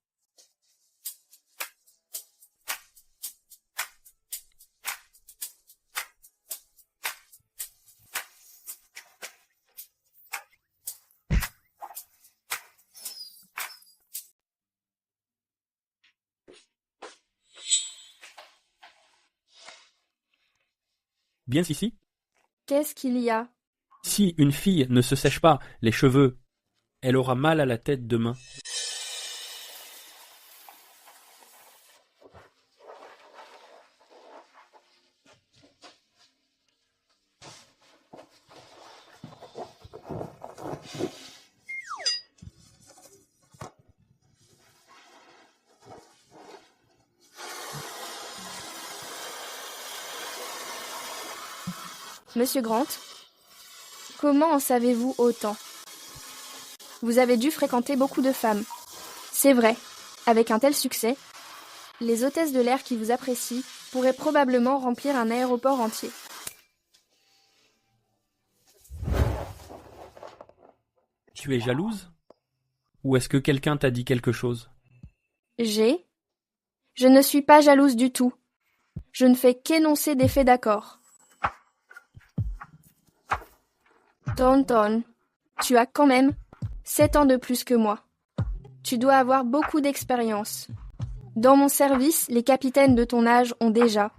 Bien ici? Qu'est-ce qu'il y a? Si une fille ne se sèche pas les cheveux, elle aura mal à la tête demain. Monsieur Grant, comment en savez-vous autant? Vous avez dû fréquenter beaucoup de femmes. C'est vrai, avec un tel succès, les hôtesses de l'air qui vous apprécient pourraient probablement remplir un aéroport entier. Tu es jalouse? Ou est-ce que quelqu'un t'a dit quelque chose? Je ne suis pas jalouse du tout. Je ne fais qu'énoncer des faits d'accord. Tonton, tu as quand même 7 ans de plus que moi. Tu dois avoir beaucoup d'expérience. Dans mon service, les capitaines de ton âge ont déjà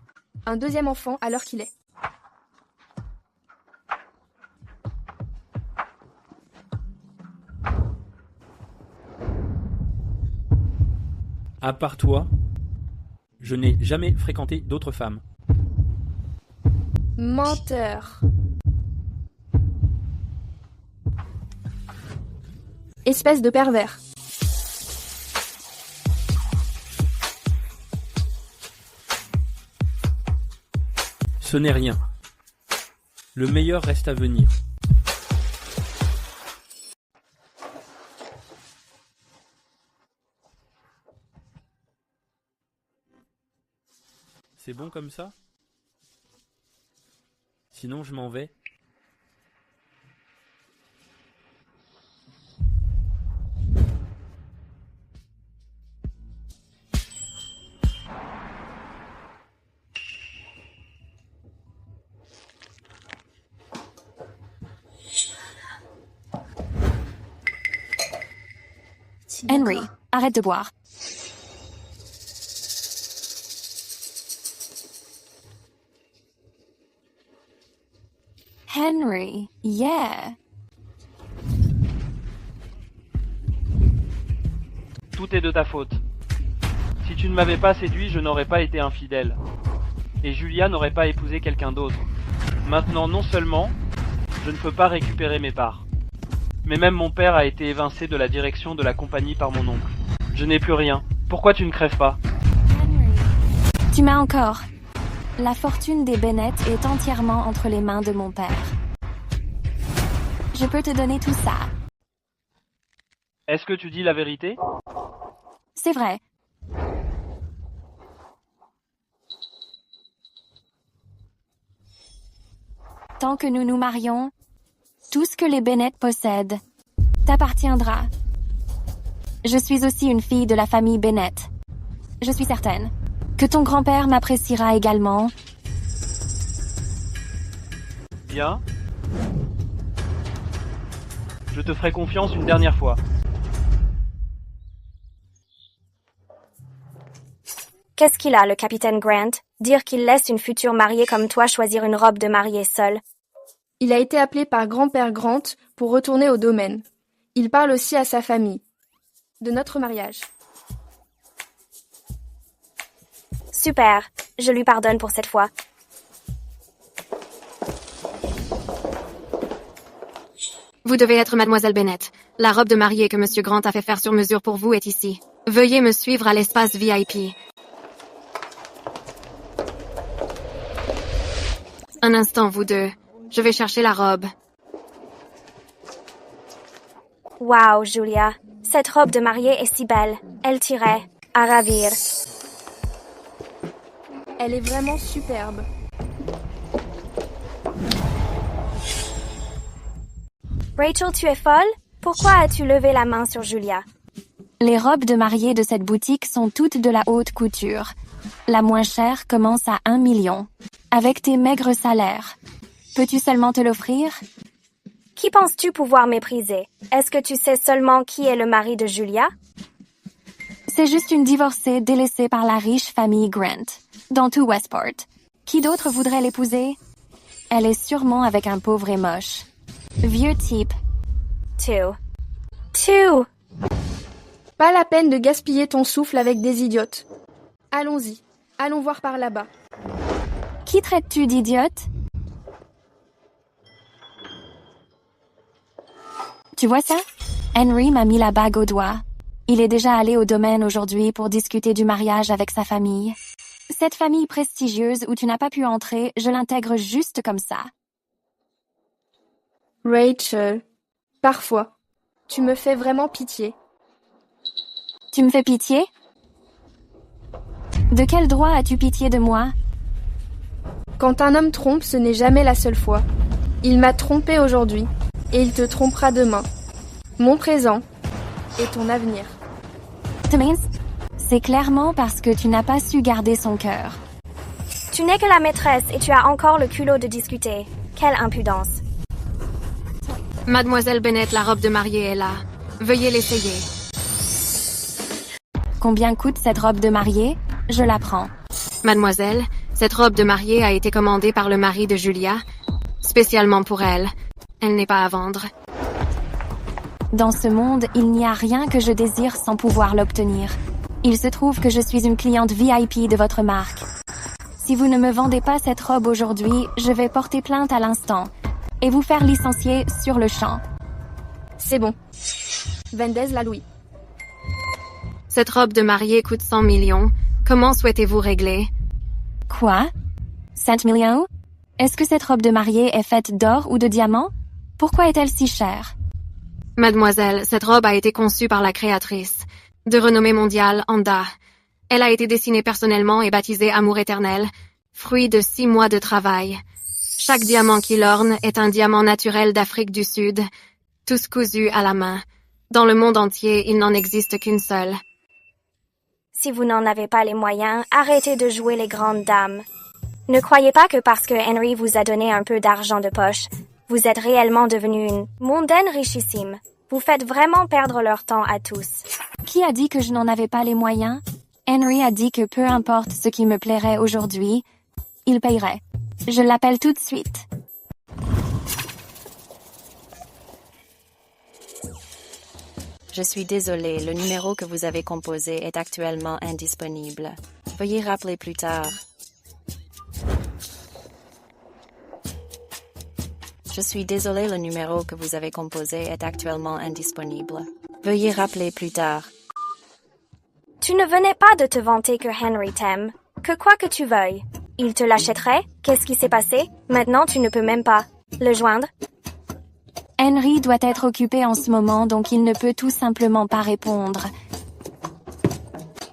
un deuxième enfant à l'heure qu'il est. À part toi, je n'ai jamais fréquenté d'autres femmes. Menteur. Espèce de pervers. Ce n'est rien. Le meilleur reste à venir. C'est bon comme ça? Sinon je m'en vais. Henry, arrête de boire. Henry, yeah. Tout est de ta faute. Si tu ne m'avais pas séduit, je n'aurais pas été infidèle. Et Julia n'aurait pas épousé quelqu'un d'autre. Maintenant, non seulement, je ne peux pas récupérer mes parts, mais même mon père a été évincé de la direction de la compagnie par mon oncle. Je n'ai plus rien. Pourquoi tu ne crèves pas? Tu m'as encore. La fortune des Bennett est entièrement entre les mains de mon père. Je peux te donner tout ça. Est-ce que tu dis la vérité? C'est vrai. Tant que nous nous marions, tout ce que les Bennett possèdent t'appartiendra. Je suis aussi une fille de la famille Bennett. Je suis certaine que ton grand-père m'appréciera également. Bien. Je te ferai confiance une dernière fois. Qu'est-ce qu'il a, le capitaine Grant? Dire qu'il laisse une future mariée comme toi choisir une robe de mariée seule. Il a été appelé par grand-père Grant pour retourner au domaine. Il parle aussi à sa famille. De notre mariage. Super, je lui pardonne pour cette fois. Vous devez être mademoiselle Bennett. La robe de mariée que monsieur Grant a fait faire sur mesure pour vous est ici. Veuillez me suivre à l'espace VIP. Un instant, vous deux. Je vais chercher la robe. Wow, Julia. Cette robe de mariée est si belle. Elle tirait à ravir. Elle est vraiment superbe. Rachel, tu es folle? Pourquoi as-tu levé la main sur Julia? Les robes de mariée de cette boutique sont toutes de la haute couture. La moins chère commence à 1 million. Avec tes maigres salaires. Peux-tu seulement te l'offrir? Qui penses-tu pouvoir mépriser? Est-ce que tu sais seulement qui est le mari de Julia? C'est juste une divorcée délaissée par la riche famille Grant, dans tout Westport. Qui d'autre voudrait l'épouser? Elle est sûrement avec un pauvre et moche. Vieux type. Two. Pas la peine de gaspiller ton souffle avec des idiotes. Allons-y. Allons voir par là-bas. Qui traites-tu d'idiote? Tu vois ça? Henry m'a mis la bague au doigt. Il est déjà allé au domaine aujourd'hui pour discuter du mariage avec sa famille. Cette famille prestigieuse où tu n'as pas pu entrer, je l'intègre juste comme ça. Rachel, parfois, tu me fais vraiment pitié. Tu me fais pitié? De quel droit as-tu pitié de moi? Quand un homme trompe, ce n'est jamais la seule fois. Il m'a trompé aujourd'hui, et il te trompera demain. mon présent et ton avenir. Timmins, c'est clairement parce que tu n'as pas su garder son cœur. Tu n'es que la maîtresse et tu as encore le culot de discuter. Quelle impudence. Mademoiselle Bennett, la robe de mariée est là. Veuillez l'essayer. Combien coûte cette robe de mariée? Je la prends. Mademoiselle, cette robe de mariée a été commandée par le mari de Julia, spécialement pour elle. Elle n'est pas à vendre. Dans ce monde, il n'y a rien que je désire sans pouvoir l'obtenir. Il se trouve que je suis une cliente VIP de votre marque. Si vous ne me vendez pas cette robe aujourd'hui, je vais porter plainte à l'instant et vous faire licencier sur le champ. C'est bon. Vendez la Louis. Cette robe de mariée coûte 100 millions. Comment souhaitez-vous régler? Quoi? 5 millions? Est-ce que cette robe de mariée est faite d'or ou de diamants? Pourquoi est-elle si chère? Mademoiselle, cette robe a été conçue par la créatrice, de renommée mondiale, Anda. Elle a été dessinée personnellement et baptisée Amour éternel, fruit de 6 mois de travail. Chaque diamant qui l'orne est un diamant naturel d'Afrique du Sud, tous cousus à la main. Dans le monde entier, il n'en existe qu'une seule. Si vous n'en avez pas les moyens, arrêtez de jouer les grandes dames. Ne croyez pas que parce que Henry vous a donné un peu d'argent de poche, vous êtes réellement devenu une mondaine richissime. Vous faites vraiment perdre leur temps à tous. Qui a dit que je n'en avais pas les moyens? Henry a dit que peu importe ce qui me plairait aujourd'hui, il payerait. Je l'appelle tout de suite. Je suis désolée, le numéro que vous avez composé est actuellement indisponible. Veuillez rappeler plus tard. Je suis désolée, le numéro que vous avez composé est actuellement indisponible. Veuillez rappeler plus tard. Tu ne venais pas de te vanter que Henry t'aime. Que quoi que tu veuilles. Il te l'achèterait? Qu'est-ce qui s'est passé? Maintenant, tu ne peux même pas le joindre? Henry doit être occupé en ce moment, donc il ne peut tout simplement pas répondre.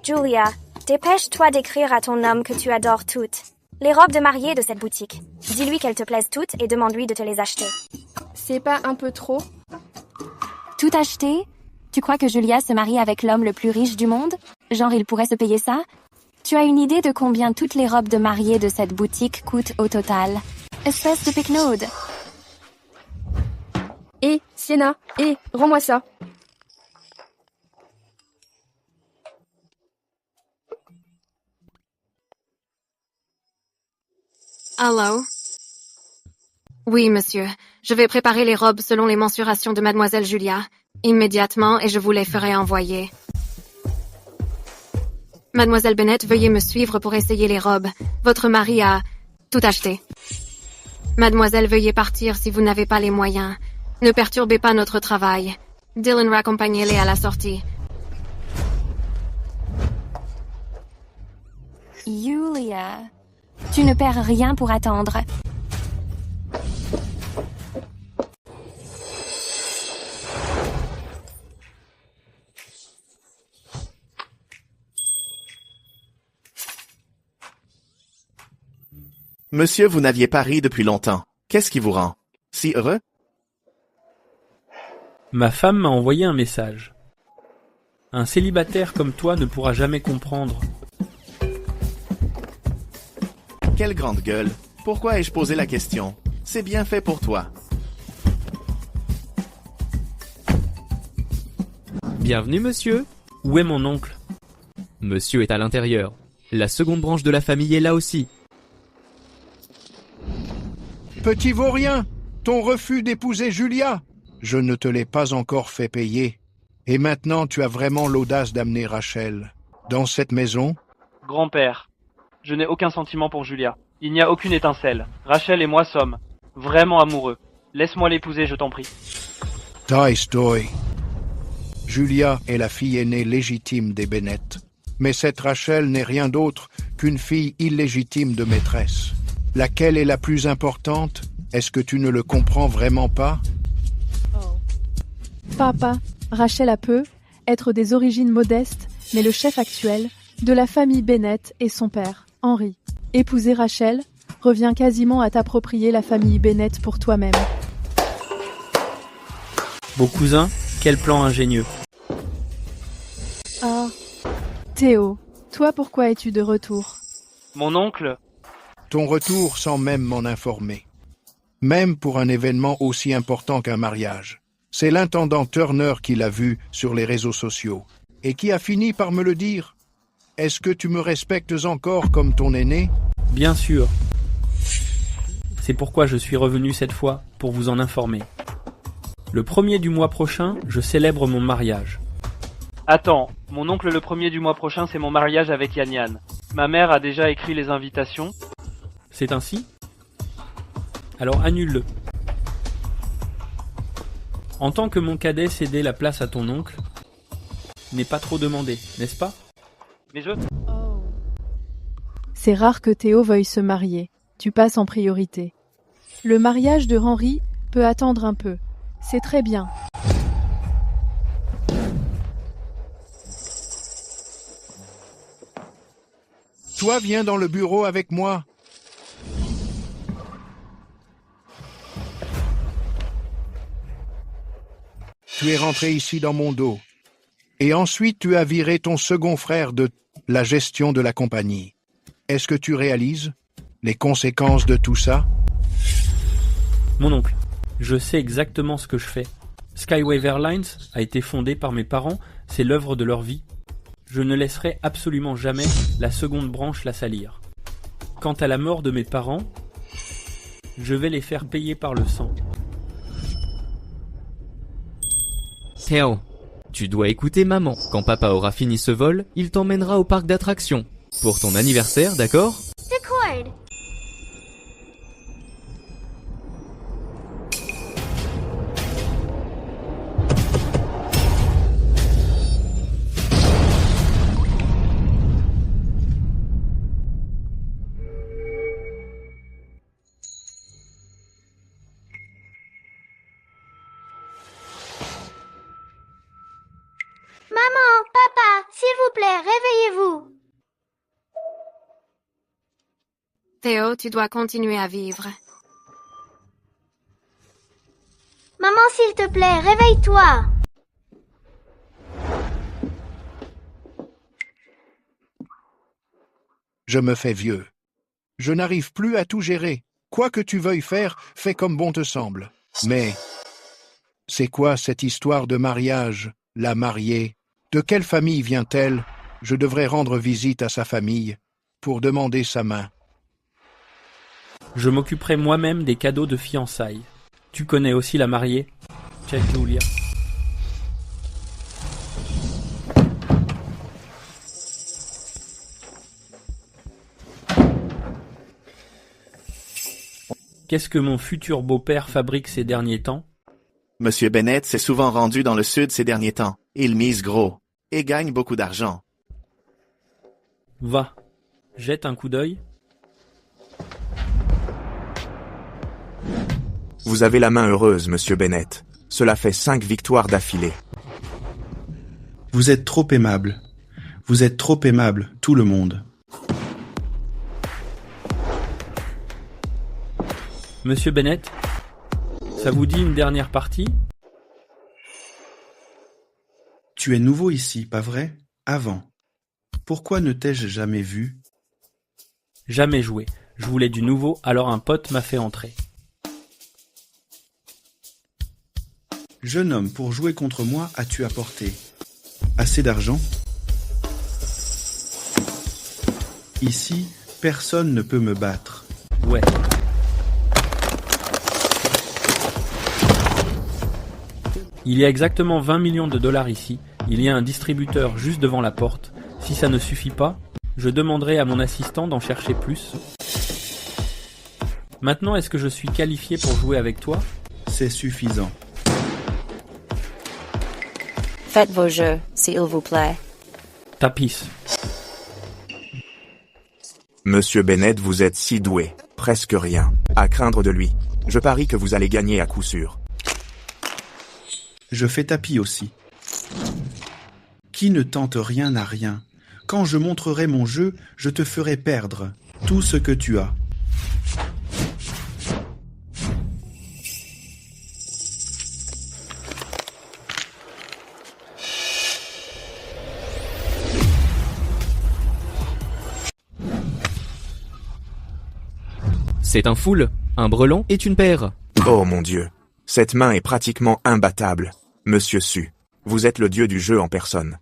Julia, dépêche-toi d'écrire à ton homme que tu adores toutes les robes de mariée de cette boutique. Dis-lui qu'elles te plaisent toutes et demande-lui de te les acheter. C'est pas un peu trop? Tout acheter? Tu crois que Julia se marie avec l'homme le plus riche du monde? Genre, il pourrait se payer ça? Tu as une idée de combien toutes les robes de mariée de cette boutique coûtent au total? Espèce de picnaude! Sienna, rends-moi ça. Allô? Oui, monsieur. Je vais préparer les robes selon les mensurations de Mademoiselle Julia, immédiatement, et je vous les ferai envoyer. Mademoiselle Bennett, veuillez me suivre pour essayer les robes. Votre mari a tout acheté. Mademoiselle, veuillez partir si vous n'avez pas les moyens. Ne perturbez pas notre travail. Dylan, raccompagnez-les à la sortie. Julia, tu ne perds rien pour attendre. Monsieur, vous n'aviez pas ri depuis longtemps. Qu'est-ce qui vous rend si heureux? Ma femme m'a envoyé un message. Un célibataire comme toi ne pourra jamais comprendre. Quelle grande gueule. Pourquoi ai-je posé la question? C'est bien fait pour toi. Bienvenue, monsieur. Où est mon oncle? Monsieur est à l'intérieur. La seconde branche de la famille est là aussi. Petit vaurien, ton refus d'épouser Julia. Je ne te l'ai pas encore fait payer. Et maintenant, tu as vraiment l'audace d'amener Rachel dans cette maison? Grand-père, je n'ai aucun sentiment pour Julia. Il n'y a aucune étincelle. Rachel et moi sommes vraiment amoureux. Laisse-moi l'épouser, je t'en prie. Ta story. Julia est la fille aînée légitime des Bennett. Mais cette Rachel n'est rien d'autre qu'une fille illégitime de maîtresse. Laquelle est la plus importante? Est-ce que tu ne le comprends vraiment pas? Papa, Rachel a peut être des origines modestes, mais le chef actuel de la famille Bennett est son père, Henry. Épouser Rachel revient quasiment à t'approprier la famille Bennett pour toi-même. Beau cousin, Quel plan ingénieux. Ah, Théo, toi pourquoi es-tu de retour? Mon oncle, Ton retour sans même m'en informer. Même pour un événement aussi important qu'un mariage. C'est l'intendant Turner qui l'a vu sur les réseaux sociaux et qui a fini par me le dire. Est-ce que tu me respectes encore comme ton aîné? Bien sûr. C'est pourquoi je suis revenu cette fois, pour vous en informer. Le 1er du mois prochain, je célèbre mon mariage. attends, mon oncle le 1er du mois prochain c'est mon mariage avec Yan Yan. Ma mère a déjà écrit les invitations. C'est ainsi? Alors annule-le. En tant que mon cadet cédait la place à ton oncle, n'est pas trop demandé, n'est-ce pas? Mais je... C'est rare que Théo veuille se marier. Tu passes en priorité. Le mariage de Henry peut attendre un peu. C'est très bien. Toi, viens dans le bureau avec moi. Tu es rentré ici dans mon dos. Et ensuite, tu as viré ton second frère de la gestion de la compagnie. Est-ce que tu réalises les conséquences de tout ça? Mon oncle, je sais exactement ce que je fais. Skywave Airlines a été fondé par mes parents, c'est l'œuvre de leur vie. Je ne laisserai absolument jamais la seconde branche la salir. Quant à la mort de mes parents, je vais les faire payer par le sang. Théo, tu dois écouter maman. Quand papa aura fini ce vol, il t'emmènera au parc d'attractions. Pour ton anniversaire, d'accord? D'accord. Maman, papa, s'il vous plaît, réveillez-vous. Théo, tu dois continuer à vivre. Maman, s'il te plaît, réveille-toi. Je me fais vieux. Je n'arrive plus à tout gérer. Quoi que tu veuilles faire, fais comme bon te semble. Mais c'est quoi cette histoire de mariage, la mariée? De quelle famille vient-elle? Je devrais rendre visite à sa famille pour demander sa main. Je m'occuperai moi-même des cadeaux de fiançailles. Tu connais aussi la mariée? Check Julia. Qu'est-ce que mon futur beau-père fabrique ces derniers temps? Monsieur Bennett s'est souvent rendu dans le sud ces derniers temps. Il mise gros et gagne beaucoup d'argent. Va, jette un coup d'œil. Vous avez la main heureuse, monsieur Bennett. Cela fait 5 victoires d'affilée. Vous êtes trop aimable. Vous êtes trop aimable, tout le monde. Monsieur Bennett, ça vous dit une dernière partie? Tu es nouveau ici, pas vrai? Avant. Pourquoi ne t'ai-je jamais vu? Jamais joué. Je voulais du nouveau, alors un pote m'a fait entrer. Jeune homme, pour jouer contre moi, as-tu apporté assez d'argent? Ici, personne ne peut me battre. Ouais. Il y a exactement 20 millions de dollars ici. Il y a un distributeur juste devant la porte. Si ça ne suffit pas, je demanderai à mon assistant d'en chercher plus. Maintenant, est-ce que je suis qualifié pour jouer avec toi? C'est suffisant. Faites vos jeux, s'il vous plaît. Tapis. Monsieur Bennett, vous êtes si doué. Presque rien à craindre de lui. Je parie que vous allez gagner à coup sûr. Je fais tapis aussi. Qui ne tente rien n'a rien. Quand je montrerai mon jeu, je te ferai perdre tout ce que tu as. C'est un foule, un brelan et une paire. Oh mon Dieu. Cette main est pratiquement imbattable. Monsieur Su, vous êtes le dieu du jeu en personne.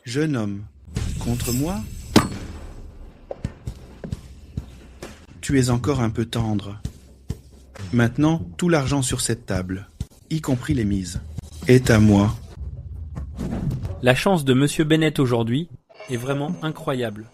Jeune homme, contre moi? Tu es encore un peu tendre. Maintenant, tout l'argent sur cette table, y compris les mises, est à moi. La chance de Monsieur Bennett aujourd'hui est vraiment incroyable.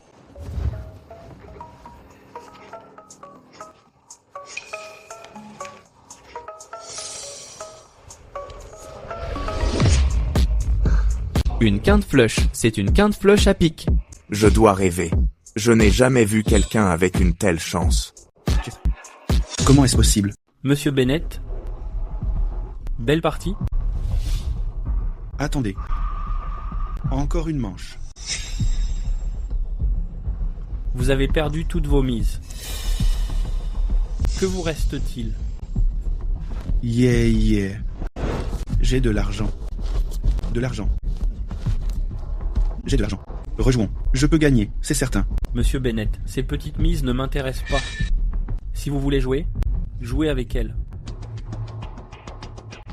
Une quinte flush, c'est une quinte flush à pique. Je dois rêver. Je n'ai jamais vu quelqu'un avec une telle chance. Comment est-ce possible? Monsieur Bennett, belle partie. Attendez. Encore une manche. Vous avez perdu toutes vos mises. Que vous reste-t-il? Yeah. J'ai de l'argent. De l'argent. J'ai de l'argent. Rejouons. Je peux gagner, c'est certain. Monsieur Bennett, ces petites mises ne m'intéressent pas. Si vous voulez jouer, jouez avec elles.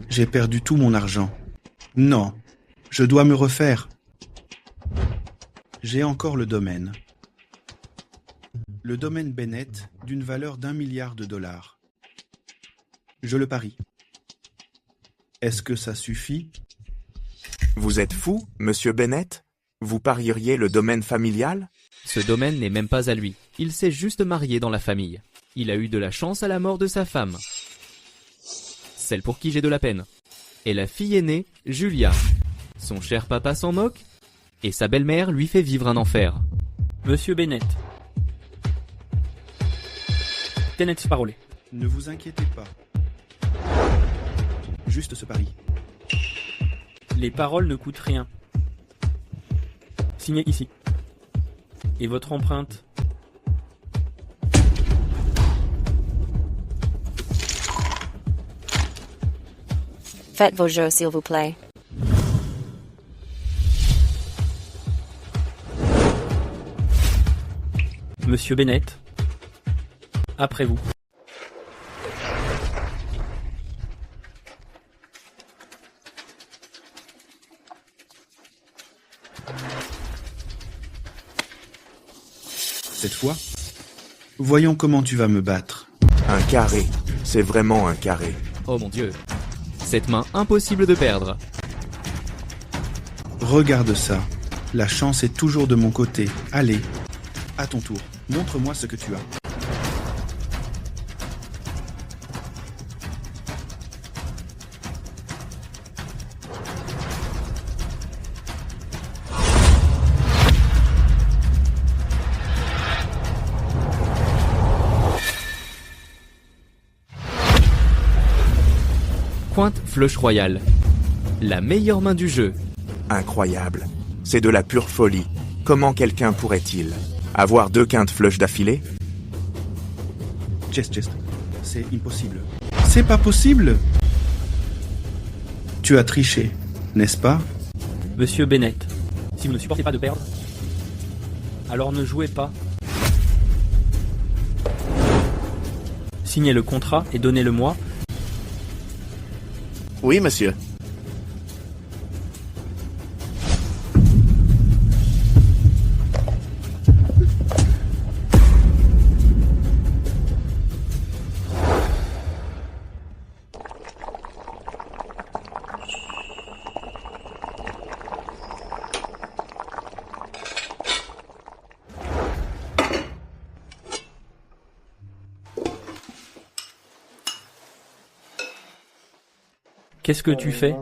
J'ai perdu tout mon argent. Non, je dois me refaire. J'ai encore le domaine. Le domaine Bennett d'une valeur d'1 milliard de dollars. Je le parie. Est-ce que ça suffit? Vous êtes fou, monsieur Bennett? Vous parieriez le domaine familial? Ce domaine n'est même pas à lui. Il s'est juste marié dans la famille. Il a eu de la chance à la mort de sa femme. Celle pour qui j'ai de la peine. Et la fille aînée, Julia. Son cher papa s'en moque, et sa belle-mère lui fait vivre un enfer. Monsieur Bennett. Tenez parolé. Ne vous inquiétez pas. Juste ce pari. Les paroles ne coûtent rien. Signez ici. Et votre empreinte. Faites vos jeux, s'il vous plaît. Monsieur Bennett. Après vous. Cette fois, voyons comment tu vas me battre. Un carré. C'est vraiment un carré. Oh mon Dieu. Cette main impossible de perdre. Regarde ça. La chance est toujours de mon côté. Allez, à ton tour. Montre-moi ce que tu as. Pointe flush royale. La meilleure main du jeu. Incroyable. C'est de la pure folie. Comment quelqu'un pourrait-il avoir 2 quintes flush d'affilée? Just. C'est impossible. C'est pas possible! Tu as triché, n'est-ce pas? Monsieur Bennett, si vous ne supportez pas de perdre, alors ne jouez pas. Signez le contrat et donnez-le-moi. Oui, monsieur. Qu'est-ce que tu fais?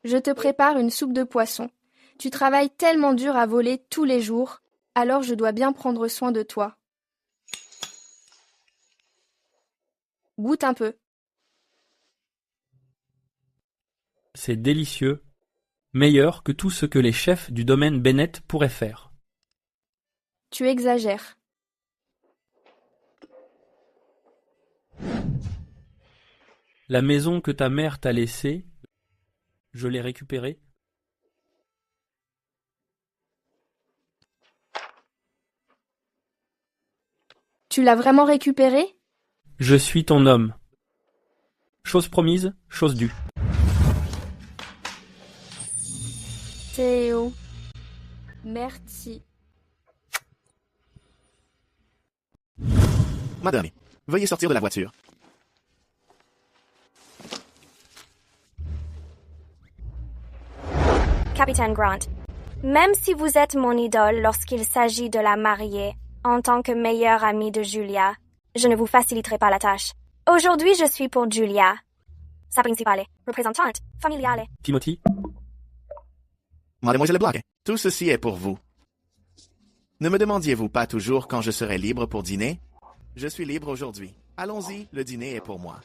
Je te prépare une soupe de poisson. Tu travailles tellement dur à voler tous les jours, alors je dois bien prendre soin de toi. Goûte un peu. C'est délicieux, meilleur que tout ce que les chefs du domaine Bennett pourraient faire. Tu exagères. La maison que ta mère t'a laissée, je l'ai récupérée. Tu l'as vraiment récupérée? Je suis ton homme. Chose promise, chose due. Théo. Merci. Madame, veuillez sortir de la voiture. Capitaine Grant, même si vous êtes mon idole lorsqu'il s'agit de la marier, en tant que meilleure amie de Julia, je ne vous faciliterai pas la tâche. Aujourd'hui, je suis pour Julia, sa principale, représentante, familiale. Timothy, Mademoiselle Black, tout ceci est pour vous. Ne me demandiez-vous pas toujours quand je serai libre pour dîner? Je suis libre aujourd'hui. Allons-y, le dîner est pour moi.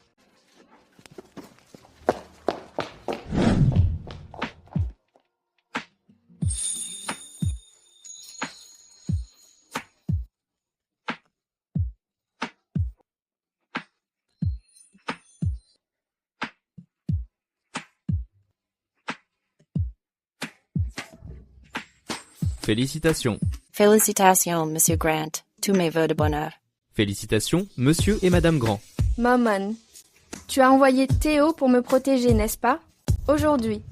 Félicitations. Félicitations, Monsieur Grant. Tous mes vœux de bonheur. Félicitations, Monsieur et Madame Grand. Maman, tu as envoyé Théo pour me protéger, n'est-ce pas? Aujourd'hui.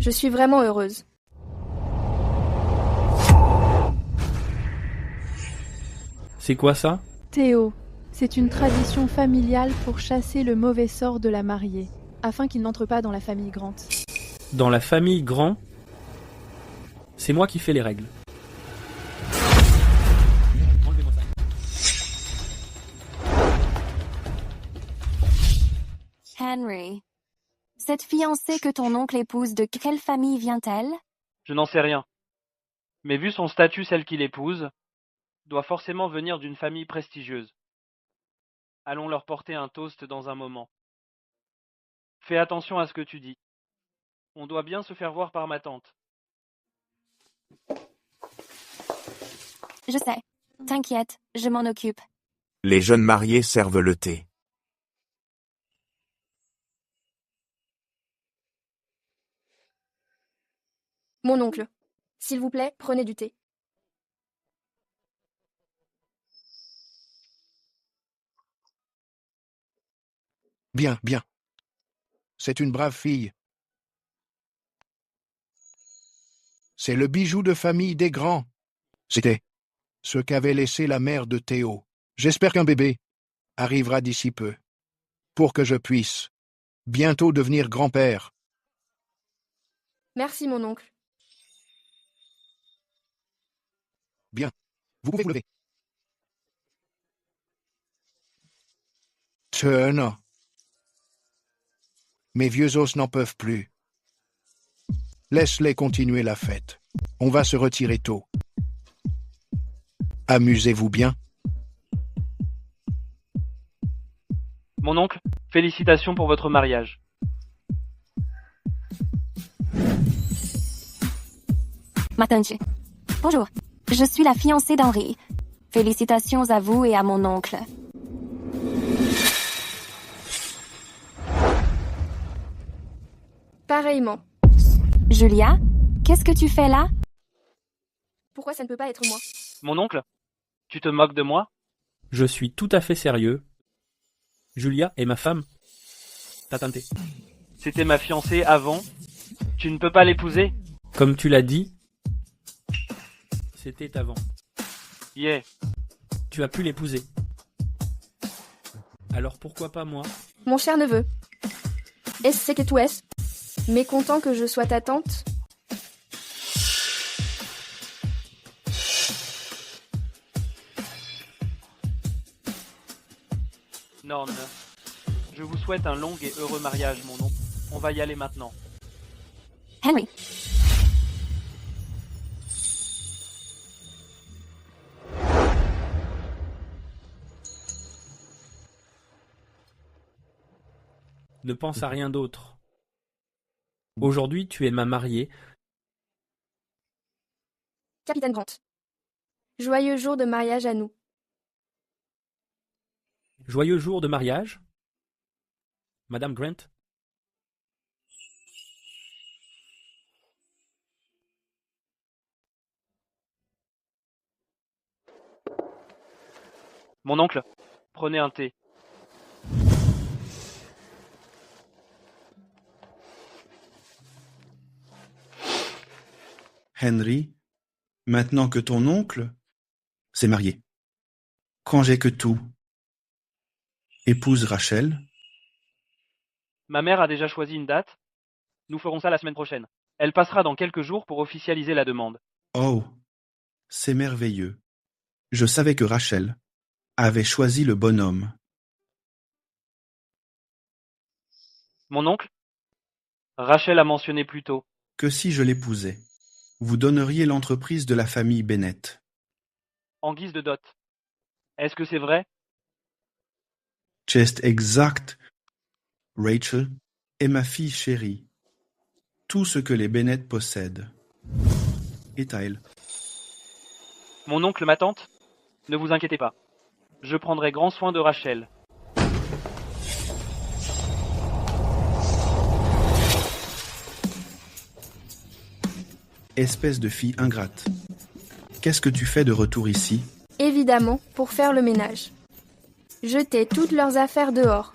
Je suis vraiment heureuse. c'est quoi ça? Théo, c'est une tradition familiale pour chasser le mauvais sort de la mariée, afin qu'il n'entre pas dans la famille Grant. Dans la famille Grand, c'est moi qui fais les règles. Henry, cette fiancée que ton oncle épouse, de quelle famille vient-elle? Je n'en sais rien. Mais vu son statut, celle qu'il épouse doit forcément venir d'une famille prestigieuse. Allons leur porter un toast dans un moment. Fais attention à ce que tu dis. On doit bien se faire voir par ma tante. Je sais. T'inquiète, je m'en occupe. Les jeunes mariés servent le thé. Mon oncle, s'il vous plaît, prenez du thé. Bien, bien. C'est une brave fille. C'est le bijou de famille des grands. C'était ce qu'avait laissé la mère de Théo. J'espère qu'un bébé arrivera d'ici peu, pour que je puisse bientôt devenir grand-père. Merci, mon oncle. Bien. Vous pouvez vous lever. Tenez. Mes vieux os n'en peuvent plus. Laisse-les continuer la fête. On va se retirer tôt. Amusez-vous bien. Mon oncle, félicitations pour votre mariage. Ma tante. Bonjour, je suis la fiancée d'Henri. Félicitations à vous et à mon oncle. Pareillement. Julia, qu'est-ce que tu fais là? Pourquoi ça ne peut pas être moi? Mon oncle, tu te moques de moi? Je suis tout à fait sérieux. Julia est ma femme. Ta tante. C'était ma fiancée avant. Tu ne peux pas l'épouser? Comme tu l'as dit, c'était avant. Yeah. Tu as pu l'épouser. Alors pourquoi pas moi? Mon cher neveu, est-ce que tu es mécontent que je sois ta tante? Non, non. Je vous souhaite un long et heureux mariage, mon oncle. On va y aller maintenant. Henry. Ne pense à rien d'autre. Aujourd'hui, tu es ma mariée. Capitaine Grant. Joyeux jour de mariage à nous. Joyeux jour de mariage, Madame Grant. Mon oncle, prenez un thé. Henry, maintenant que ton oncle s'est marié, congé que tout, épouse Rachel. Ma mère a déjà choisi une date. Nous ferons ça la semaine prochaine. Elle passera dans quelques jours pour officialiser la demande. Oh, c'est merveilleux. Je savais que Rachel avait choisi le bon homme. Mon oncle? Rachel a mentionné plus tôt. Que si je l'épousais, vous donneriez l'entreprise de la famille Bennett. En guise de dot. Est-ce que c'est vrai? C'est exact. Rachel est ma fille chérie. Tout ce que les Bennett possèdent est à elle. Mon oncle, ma tante? Ne vous inquiétez pas. Je prendrai grand soin de Rachel. Espèce de fille ingrate. Qu'est-ce que tu fais de retour ici? Évidemment, pour faire le ménage. Jetez toutes leurs affaires dehors.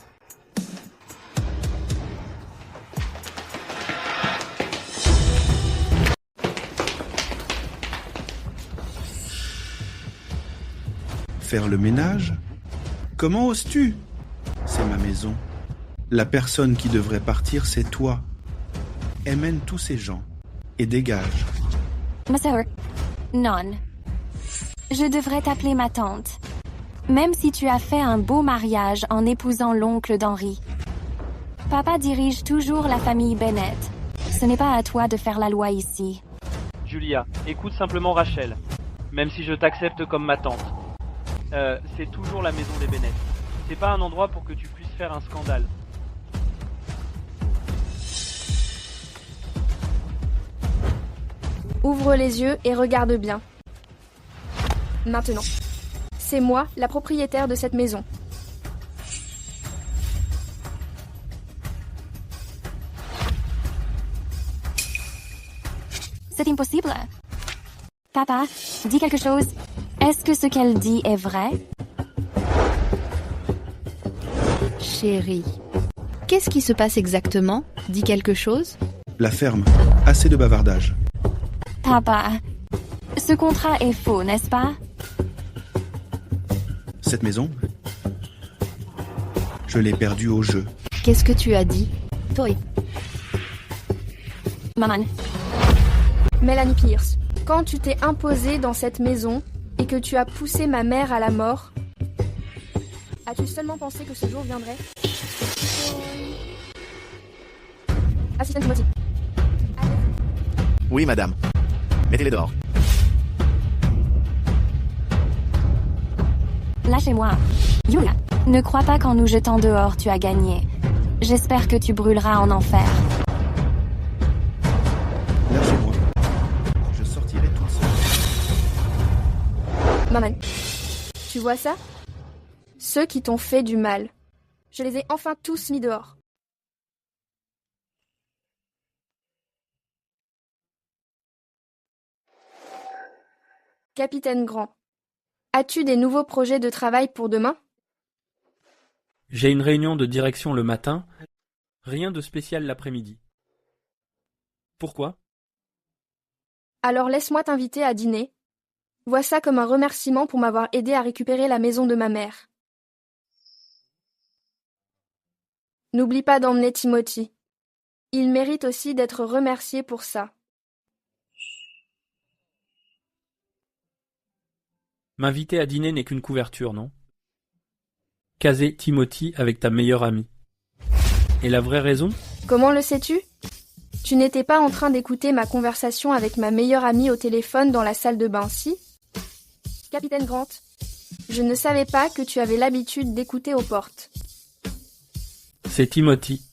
Faire le ménage? Comment oses-tu? C'est ma maison. La personne qui devrait partir, c'est toi. Emmène tous ces gens et dégage. Ma sœur, non. Je devrais t'appeler ma tante. Même si tu as fait un beau mariage en épousant l'oncle d'Henry. Papa dirige toujours la famille Bennett. Ce n'est pas à toi de faire la loi ici. Julia, écoute simplement Rachel. Même si je t'accepte comme ma tante. C'est toujours la maison des Bennett. C'est pas un endroit pour que tu puisses faire un scandale. Ouvre les yeux et regarde bien. Maintenant, c'est moi, la propriétaire de cette maison. C'est impossible. Papa, dis quelque chose. Est-ce que ce qu'elle dit est vrai? Chérie, qu'est-ce qui se passe exactement? Dis quelque chose? La ferme. Assez de bavardage. Papa, ce contrat est faux, n'est-ce pas? Cette maison, je l'ai perdue au jeu. Qu'est-ce que tu as dit? Toi. Maman. Mélanie Pierce, quand tu t'es imposée dans cette maison et que tu as poussé ma mère à la mort, as-tu seulement pensé que ce jour viendrait? Assistant Timothy. Oui, madame. Mettez-les dehors. Lâchez-moi. Yulia, ne crois pas qu'en nous jetant dehors, tu as gagné. J'espère que tu brûleras en enfer. Lâchez-moi. Je sortirai toute seule. Maman, tu vois ça? Ceux qui t'ont fait du mal. Je les ai enfin tous mis dehors. Capitaine Grant, as-tu des nouveaux projets de travail pour demain? J'ai une réunion de direction le matin, rien de spécial l'après-midi. Pourquoi? Alors laisse-moi t'inviter à dîner. Vois ça comme un remerciement pour m'avoir aidé à récupérer la maison de ma mère. N'oublie pas d'emmener Timothy. Il mérite aussi d'être remercié pour ça. M'inviter à dîner n'est qu'une couverture, non? Caser Timothy avec ta meilleure amie. Et la vraie raison? Comment le sais-tu? Tu n'étais pas en train d'écouter ma conversation avec ma meilleure amie au téléphone dans la salle de bain, si? Capitaine Grant, je ne savais pas que tu avais l'habitude d'écouter aux portes. C'est Timothy.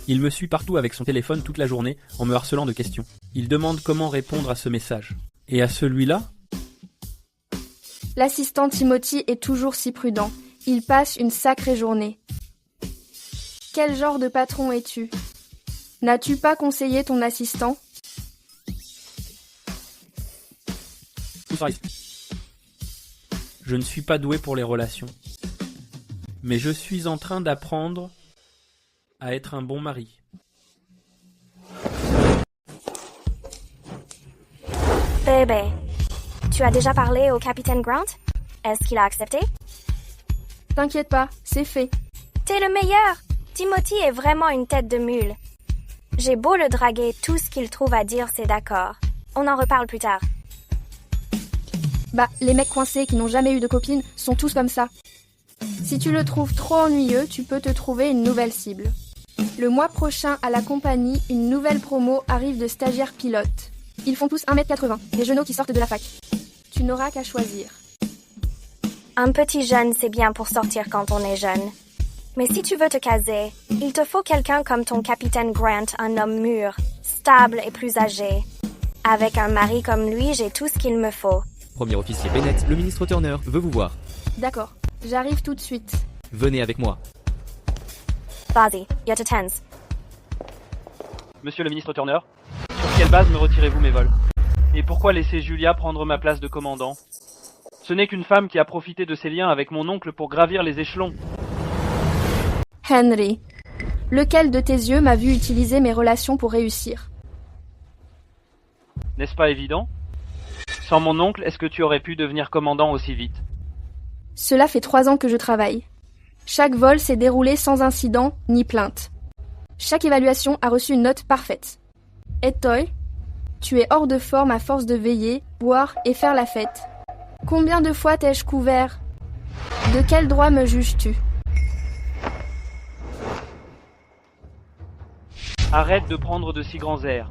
Il me suit partout avec son téléphone toute la journée en me harcelant de questions. Il demande comment répondre à ce message. Et à celui-là? L'assistant Timothy est toujours si prudent. Il passe une sacrée journée. Quel genre de patron es-tu? N'as-tu pas conseillé ton assistant? Je ne suis pas doué pour les relations. Mais je suis en train d'apprendre à être un bon mari. Bébé, tu as déjà parlé au capitaine Grant? Est-ce qu'il a accepté? T'inquiète pas, c'est fait. T'es le meilleur! Timothy est vraiment une tête de mule. J'ai beau le draguer, tout ce qu'il trouve à dire, c'est d'accord. On en reparle plus tard. Bah, les mecs coincés qui n'ont jamais eu de copine sont tous comme ça. Si tu le trouves trop ennuyeux, tu peux te trouver une nouvelle cible. Le mois prochain, à la compagnie, une nouvelle promo arrive de stagiaires pilotes. Ils font tous 1m80, des genoux qui sortent de la fac. Tu n'auras qu'à choisir. Un petit jeune, c'est bien pour sortir quand on est jeune. Mais si tu veux te caser, il te faut quelqu'un comme ton capitaine Grant, un homme mûr, stable et plus âgé. Avec un mari comme lui, j'ai tout ce qu'il me faut. Premier officier Bennett, le ministre Turner veut vous voir. D'accord, j'arrive tout de suite. Venez avec moi. Vas-y, je te tense. Monsieur le ministre Turner, sur quelle base me retirez-vous mes vols? Et pourquoi laisser Julia prendre ma place de commandant? Ce n'est qu'une femme qui a profité de ses liens avec mon oncle pour gravir les échelons. Henry, lequel de tes yeux m'a vu utiliser mes relations pour réussir? N'est-ce pas évident? Sans mon oncle, est-ce que tu aurais pu devenir commandant aussi vite? Cela fait 3 ans que je travaille. Chaque vol s'est déroulé sans incident ni plainte. Chaque évaluation a reçu une note parfaite. Et toi, tu es hors de forme à force de veiller, boire et faire la fête. Combien de fois t'ai-je couvert? De quel droit me juges-tu? Arrête de prendre de si grands airs.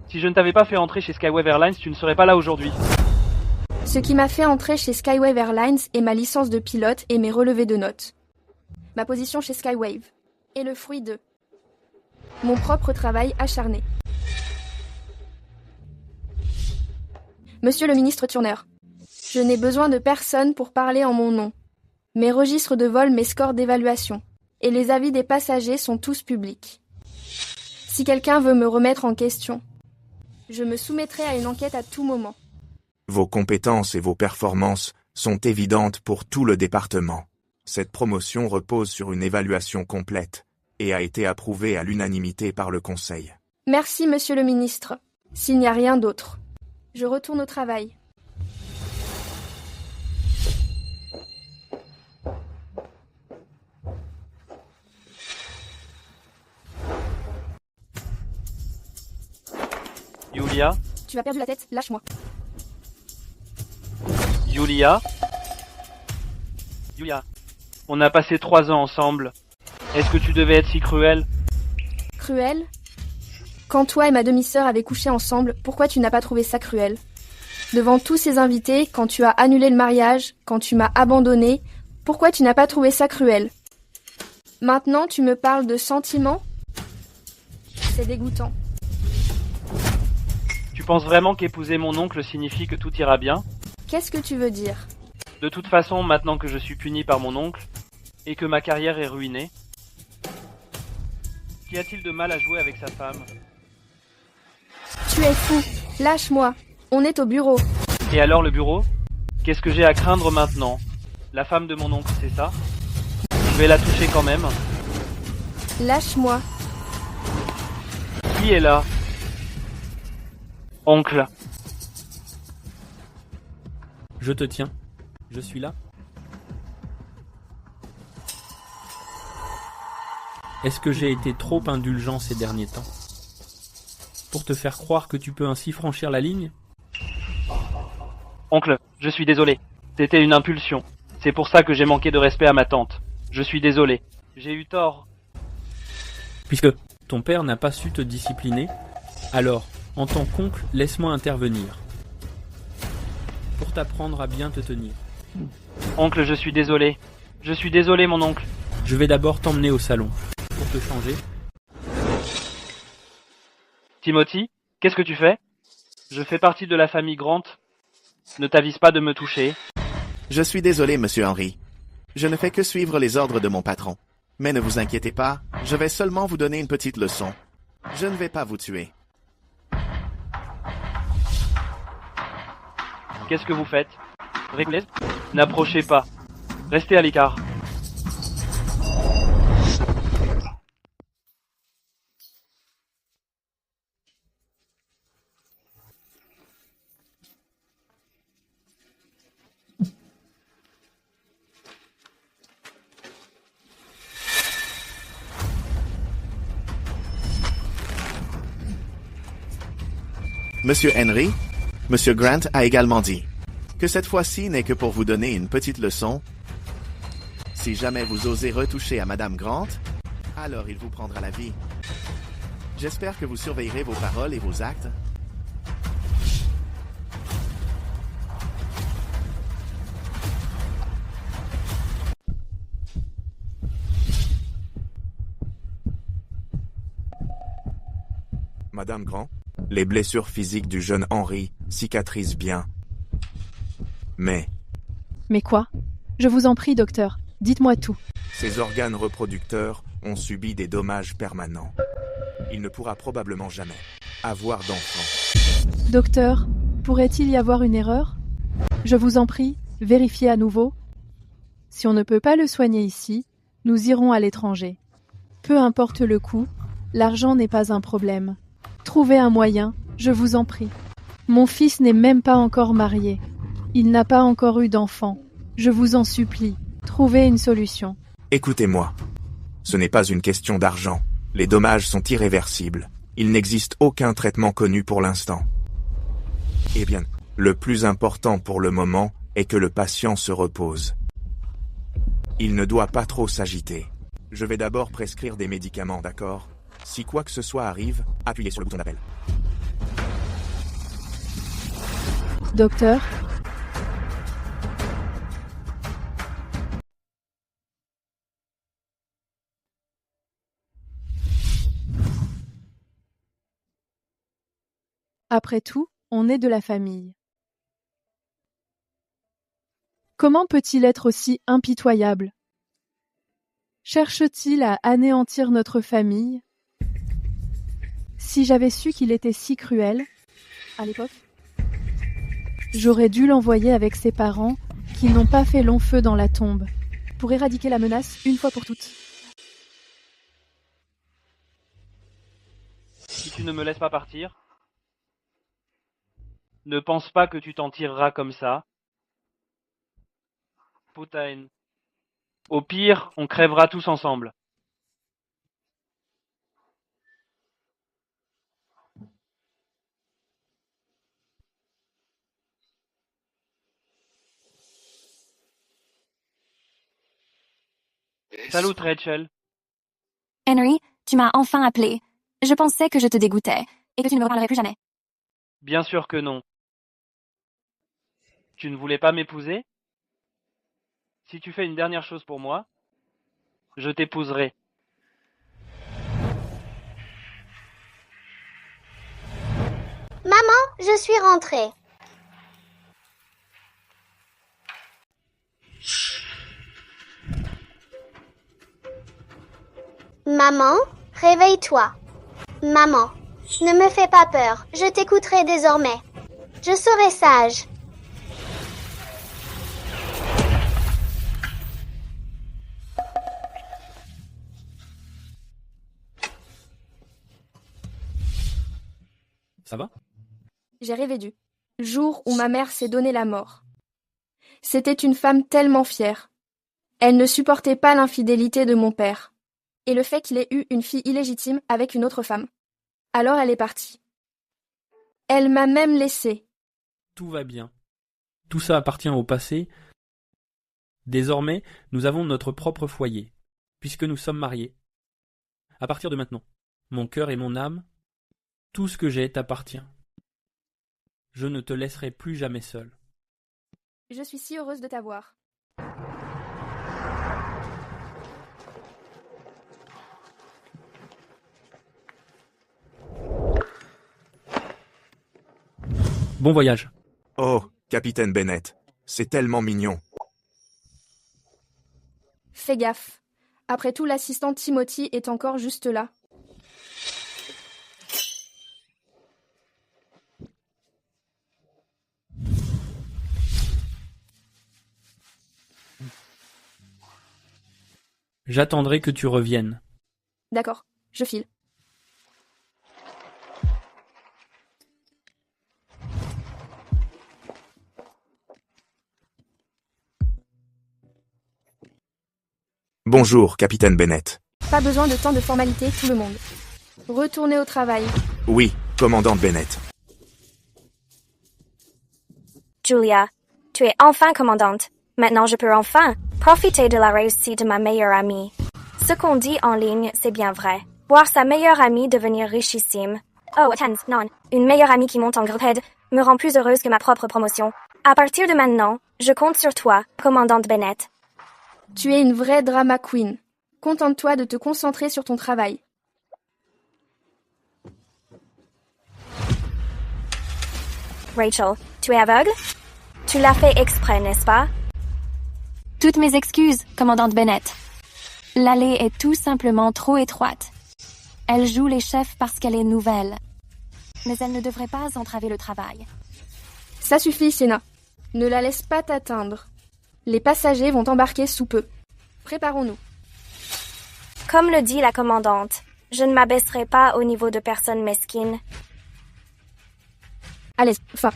Si je ne t'avais pas fait entrer chez Skywave Airlines, tu ne serais pas là aujourd'hui. Ce qui m'a fait entrer chez Skywave Airlines est ma licence de pilote et mes relevés de notes. Ma position chez Skywave est le fruit de mon propre travail acharné. Monsieur le ministre Turner, je n'ai besoin de personne pour parler en mon nom. Mes registres de vol, mes scores d'évaluation et les avis des passagers sont tous publics. Si quelqu'un veut me remettre en question, je me soumettrai à une enquête à tout moment. Vos compétences et vos performances sont évidentes pour tout le département. Cette promotion repose sur une évaluation complète et a été approuvée à l'unanimité par le Conseil. Merci, monsieur le ministre. S'il n'y a rien d'autre, je retourne au travail. Julia? Tu as perdu la tête, lâche-moi. Julia? Julia, on a passé 3 ans ensemble. Est-ce que tu devais être si cruelle? Cruel? Quand toi et ma demi-sœur avaient couché ensemble, pourquoi tu n'as pas trouvé ça cruel? Devant tous ces invités, quand tu as annulé le mariage, quand tu m'as abandonné, pourquoi tu n'as pas trouvé ça cruel? Maintenant, tu me parles de sentiments? C'est dégoûtant. Tu penses vraiment qu'épouser mon oncle signifie que tout ira bien? Qu'est-ce que tu veux dire? De toute façon, maintenant que je suis puni par mon oncle, et que ma carrière est ruinée, qu'y a-t-il de mal à jouer avec sa femme? Tu es fou. Lâche-moi. On est au bureau. Et alors le bureau? Qu'est-ce que j'ai à craindre maintenant? La femme de mon oncle, c'est ça? Je vais la toucher quand même. Lâche-moi. Qui est là? Oncle. Je te tiens. Je suis là. Est-ce que j'ai été trop indulgent ces derniers temps? Pour te faire croire que tu peux ainsi franchir la ligne? Oncle, je suis désolé. C'était une impulsion. C'est pour ça que j'ai manqué de respect à ma tante. Je suis désolé. J'ai eu tort. Puisque ton père n'a pas su te discipliner, alors, en tant qu'oncle, laisse-moi intervenir. Pour t'apprendre à bien te tenir. Oncle, je suis désolé. Je suis désolé, mon oncle. Je vais d'abord t'emmener au salon. Pour te changer. Timothy, qu'est-ce que tu fais? Je fais partie de la famille Grant. Ne t'avise pas de me toucher. Je suis désolé, monsieur Henry. Je ne fais que suivre les ordres de mon patron. Mais ne vous inquiétez pas, je vais seulement vous donner une petite leçon. Je ne vais pas vous tuer. Qu'est-ce que vous faites? Réglez. N'approchez pas. Restez à l'écart. Monsieur Henry, Monsieur Grant a également dit que cette fois-ci n'est que pour vous donner une petite leçon. Si jamais vous osez retoucher à Madame Grant, alors il vous prendra la vie. J'espère que vous surveillerez vos paroles et vos actes. Madame Grant, les blessures physiques du jeune Henry cicatrisent bien. Mais Mais quoi? Je vous en prie, docteur, dites-moi tout. ses organes reproducteurs ont subi des dommages permanents. Il ne pourra probablement jamais avoir d'enfant. Docteur, pourrait-il y avoir une erreur? Je vous en prie, vérifiez à nouveau. Si on ne peut pas le soigner ici, nous irons à l'étranger. Peu importe le coût, l'argent n'est pas un problème. Trouvez un moyen, je vous en prie. Mon fils n'est même pas encore marié. Il n'a pas encore eu d'enfant. Je vous en supplie, trouvez une solution. Écoutez-moi. Ce n'est pas une question d'argent. Les dommages sont irréversibles. Il n'existe aucun traitement connu pour l'instant. Eh bien, le plus important pour le moment est que le patient se repose. Il ne doit pas trop s'agiter. Je vais d'abord prescrire des médicaments, d'accord? Si quoi que ce soit arrive, appuyez sur le bouton d'appel. Docteur? Après tout, on est de la famille. Comment peut-il être aussi impitoyable? Cherche-t-il à anéantir notre famille? Si j'avais su qu'il était si cruel, à l'époque, j'aurais dû l'envoyer avec ses parents qui n'ont pas fait long feu dans la tombe, pour éradiquer la menace une fois pour toutes. Si tu ne me laisses pas partir, ne pense pas que tu t'en tireras comme ça. Putain. Au pire, on crèvera tous ensemble. Salut Rachel. Henry, tu m'as enfin appelé. Je pensais que je te dégoûtais et que tu ne me reparlerais plus jamais. Bien sûr que non. Tu ne voulais pas m'épouser? Si tu fais une dernière chose pour moi, je t'épouserai. Maman, je suis rentrée. Maman, réveille-toi. Maman, ne me fais pas peur, je t'écouterai désormais. Je serai sage. Ça va? J'ai rêvé du jour où ma mère s'est donné la mort. C'était une femme tellement fière. Elle ne supportait pas l'infidélité de mon père et le fait qu'il ait eu une fille illégitime avec une autre femme. Alors elle est partie. Elle m'a même laissée. Tout va bien. Tout ça appartient au passé. Désormais, nous avons notre propre foyer, puisque nous sommes mariés. À partir de maintenant, mon cœur et mon âme, tout ce que j'ai t'appartient. Je ne te laisserai plus jamais seul. Je suis si heureuse de t'avoir. Bon voyage. Oh, capitaine Bennett, c'est tellement mignon. Fais gaffe. Après tout, l'assistant Timothy est encore juste là. J'attendrai que tu reviennes. D'accord, je file. Bonjour, capitaine Bennett. Pas besoin de tant de formalités, tout le monde. Retournez au travail. Oui, commandant Bennett. Julia, tu es enfin commandante. Maintenant je peux enfin profiter de la réussite de ma meilleure amie. Ce qu'on dit en ligne, c'est bien vrai. Voir sa meilleure amie devenir richissime. Oh, attends, non. Une meilleure amie qui monte en grade me rend plus heureuse que ma propre promotion. À partir de maintenant, je compte sur toi, commandante Bennett. Tu es une vraie drama queen. Contente-toi de te concentrer sur ton travail. Rachel, tu es aveugle? Tu l'as fait exprès, n'est-ce pas? Toutes mes excuses, commandante Bennett. L'allée est tout simplement trop étroite. Elle joue les chefs parce qu'elle est nouvelle. Mais elle ne devrait pas entraver le travail. Ça suffit, Sienna. Ne la laisse pas t'atteindre. Les passagers vont embarquer sous peu. Préparons-nous. Comme le dit la commandante, je ne m'abaisserai pas au niveau de personnes mesquines. Allez, fin.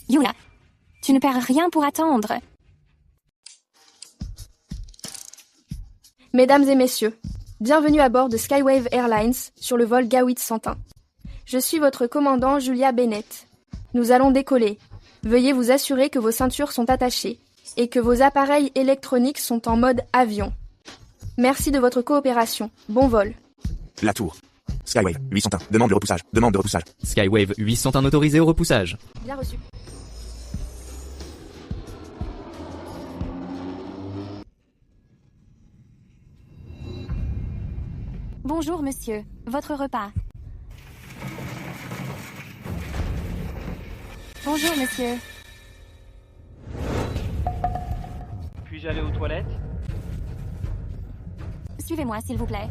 Julia, tu ne perds rien pour attendre. Mesdames et messieurs, bienvenue à bord de Skywave Airlines sur le vol Gawit 101. Je suis votre commandant Julia Bennett. Nous allons décoller. Veuillez vous assurer que vos ceintures sont attachées et que vos appareils électroniques sont en mode avion. Merci de votre coopération. Bon vol. La tour. Skywave 801. Demande de repoussage. Demande de repoussage. Skywave 801 autorisé au repoussage. Bien reçu. Bonjour, monsieur. Votre repas. Bonjour, monsieur. Puis-je aller aux toilettes? Suivez-moi, s'il vous plaît.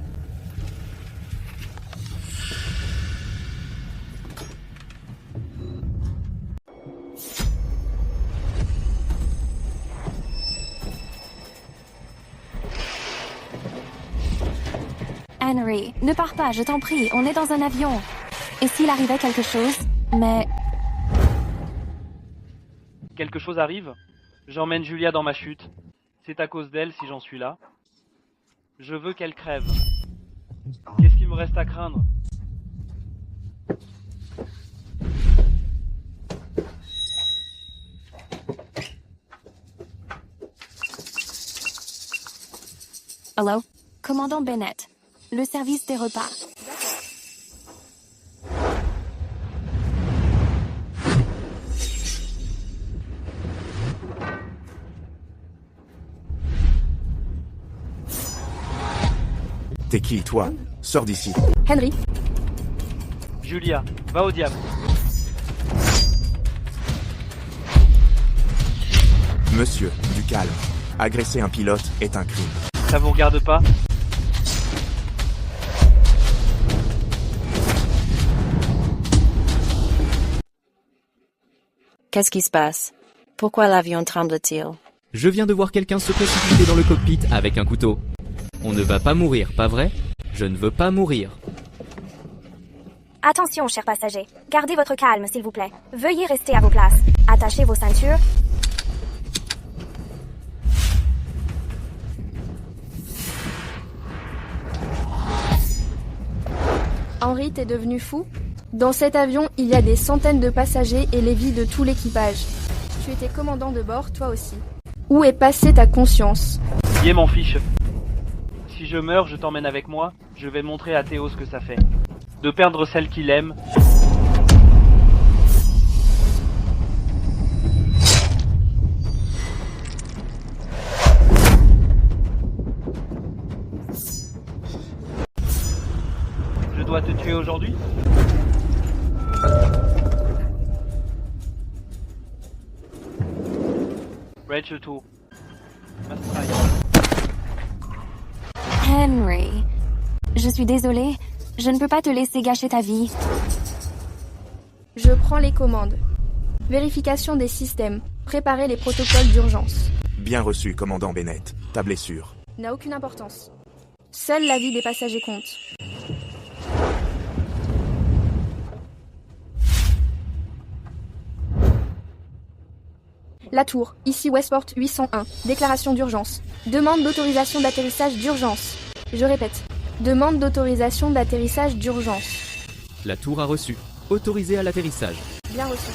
Henry, ne pars pas, je t'en prie, on est dans un avion. Et s'il arrivait quelque chose? Mais... Quelque chose arrive? J'emmène Julia dans ma chute. C'est à cause d'elle si j'en suis là. Je veux qu'elle crève. Qu'est-ce qu'il me reste à craindre? Hello? Commandant Bennett. Le service des repas. T'es qui, toi? Sors d'ici. Henry. Julia, va au diable. Monsieur, du calme. Agresser un pilote est un crime. Ça vous regarde pas? Qu'est-ce qui se passe? Pourquoi l'avion tremble-t-il? Je viens de voir quelqu'un se précipiter dans le cockpit avec un couteau. On ne va pas mourir, pas vrai? Je ne veux pas mourir. Attention, chers passagers. Gardez votre calme, s'il vous plaît. Veuillez rester à vos places. Attachez vos ceintures. Henry, t'es devenu fou? Dans cet avion, il y a des centaines de passagers et les vies de tout l'équipage. Tu étais commandant de bord, toi aussi. Où est passée ta conscience? Bien m'en fiche. Si je meurs, je t'emmène avec moi. Je vais montrer à Théo ce que ça fait. De perdre celle qu'il aime. Je dois te tuer aujourd'hui? Rachel Tour. Henry, je suis désolée, je ne peux pas te laisser gâcher ta vie. Je prends les commandes. Vérification des systèmes. Préparer les protocoles d'urgence. Bien reçu, commandant Bennett. Ta blessure n'a aucune importance. Seule la vie des passagers compte. La tour, ici Westport 801. Déclaration d'urgence. Demande d'autorisation d'atterrissage d'urgence. Je répète. Demande d'autorisation d'atterrissage d'urgence. La tour a reçu. Autorisé à l'atterrissage. Bien reçu.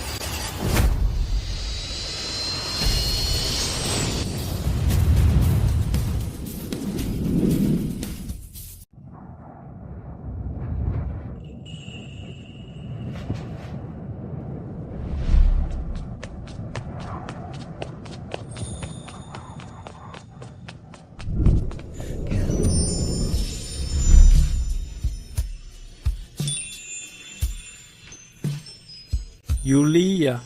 Julia.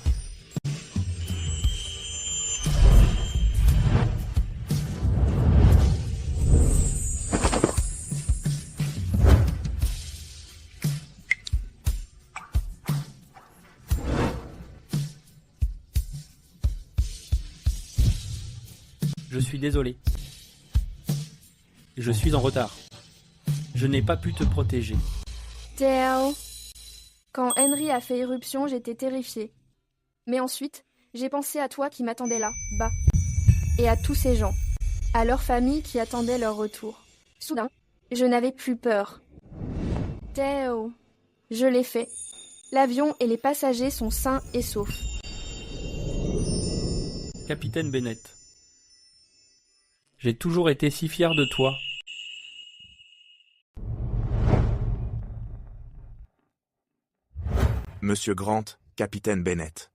Je suis désolé. Je suis en retard. Je n'ai pas pu te protéger. Théo. Quand Henry a fait éruption, j'étais terrifiée. Mais ensuite, j'ai pensé à toi qui m'attendais là, bas. Et à tous ces gens. À leurs familles qui attendaient leur retour. Soudain, je n'avais plus peur. Théo. Je l'ai fait. L'avion et les passagers sont sains et saufs. Capitaine Bennett. J'ai toujours été si fier de toi. Monsieur Grant, capitaine Bennett.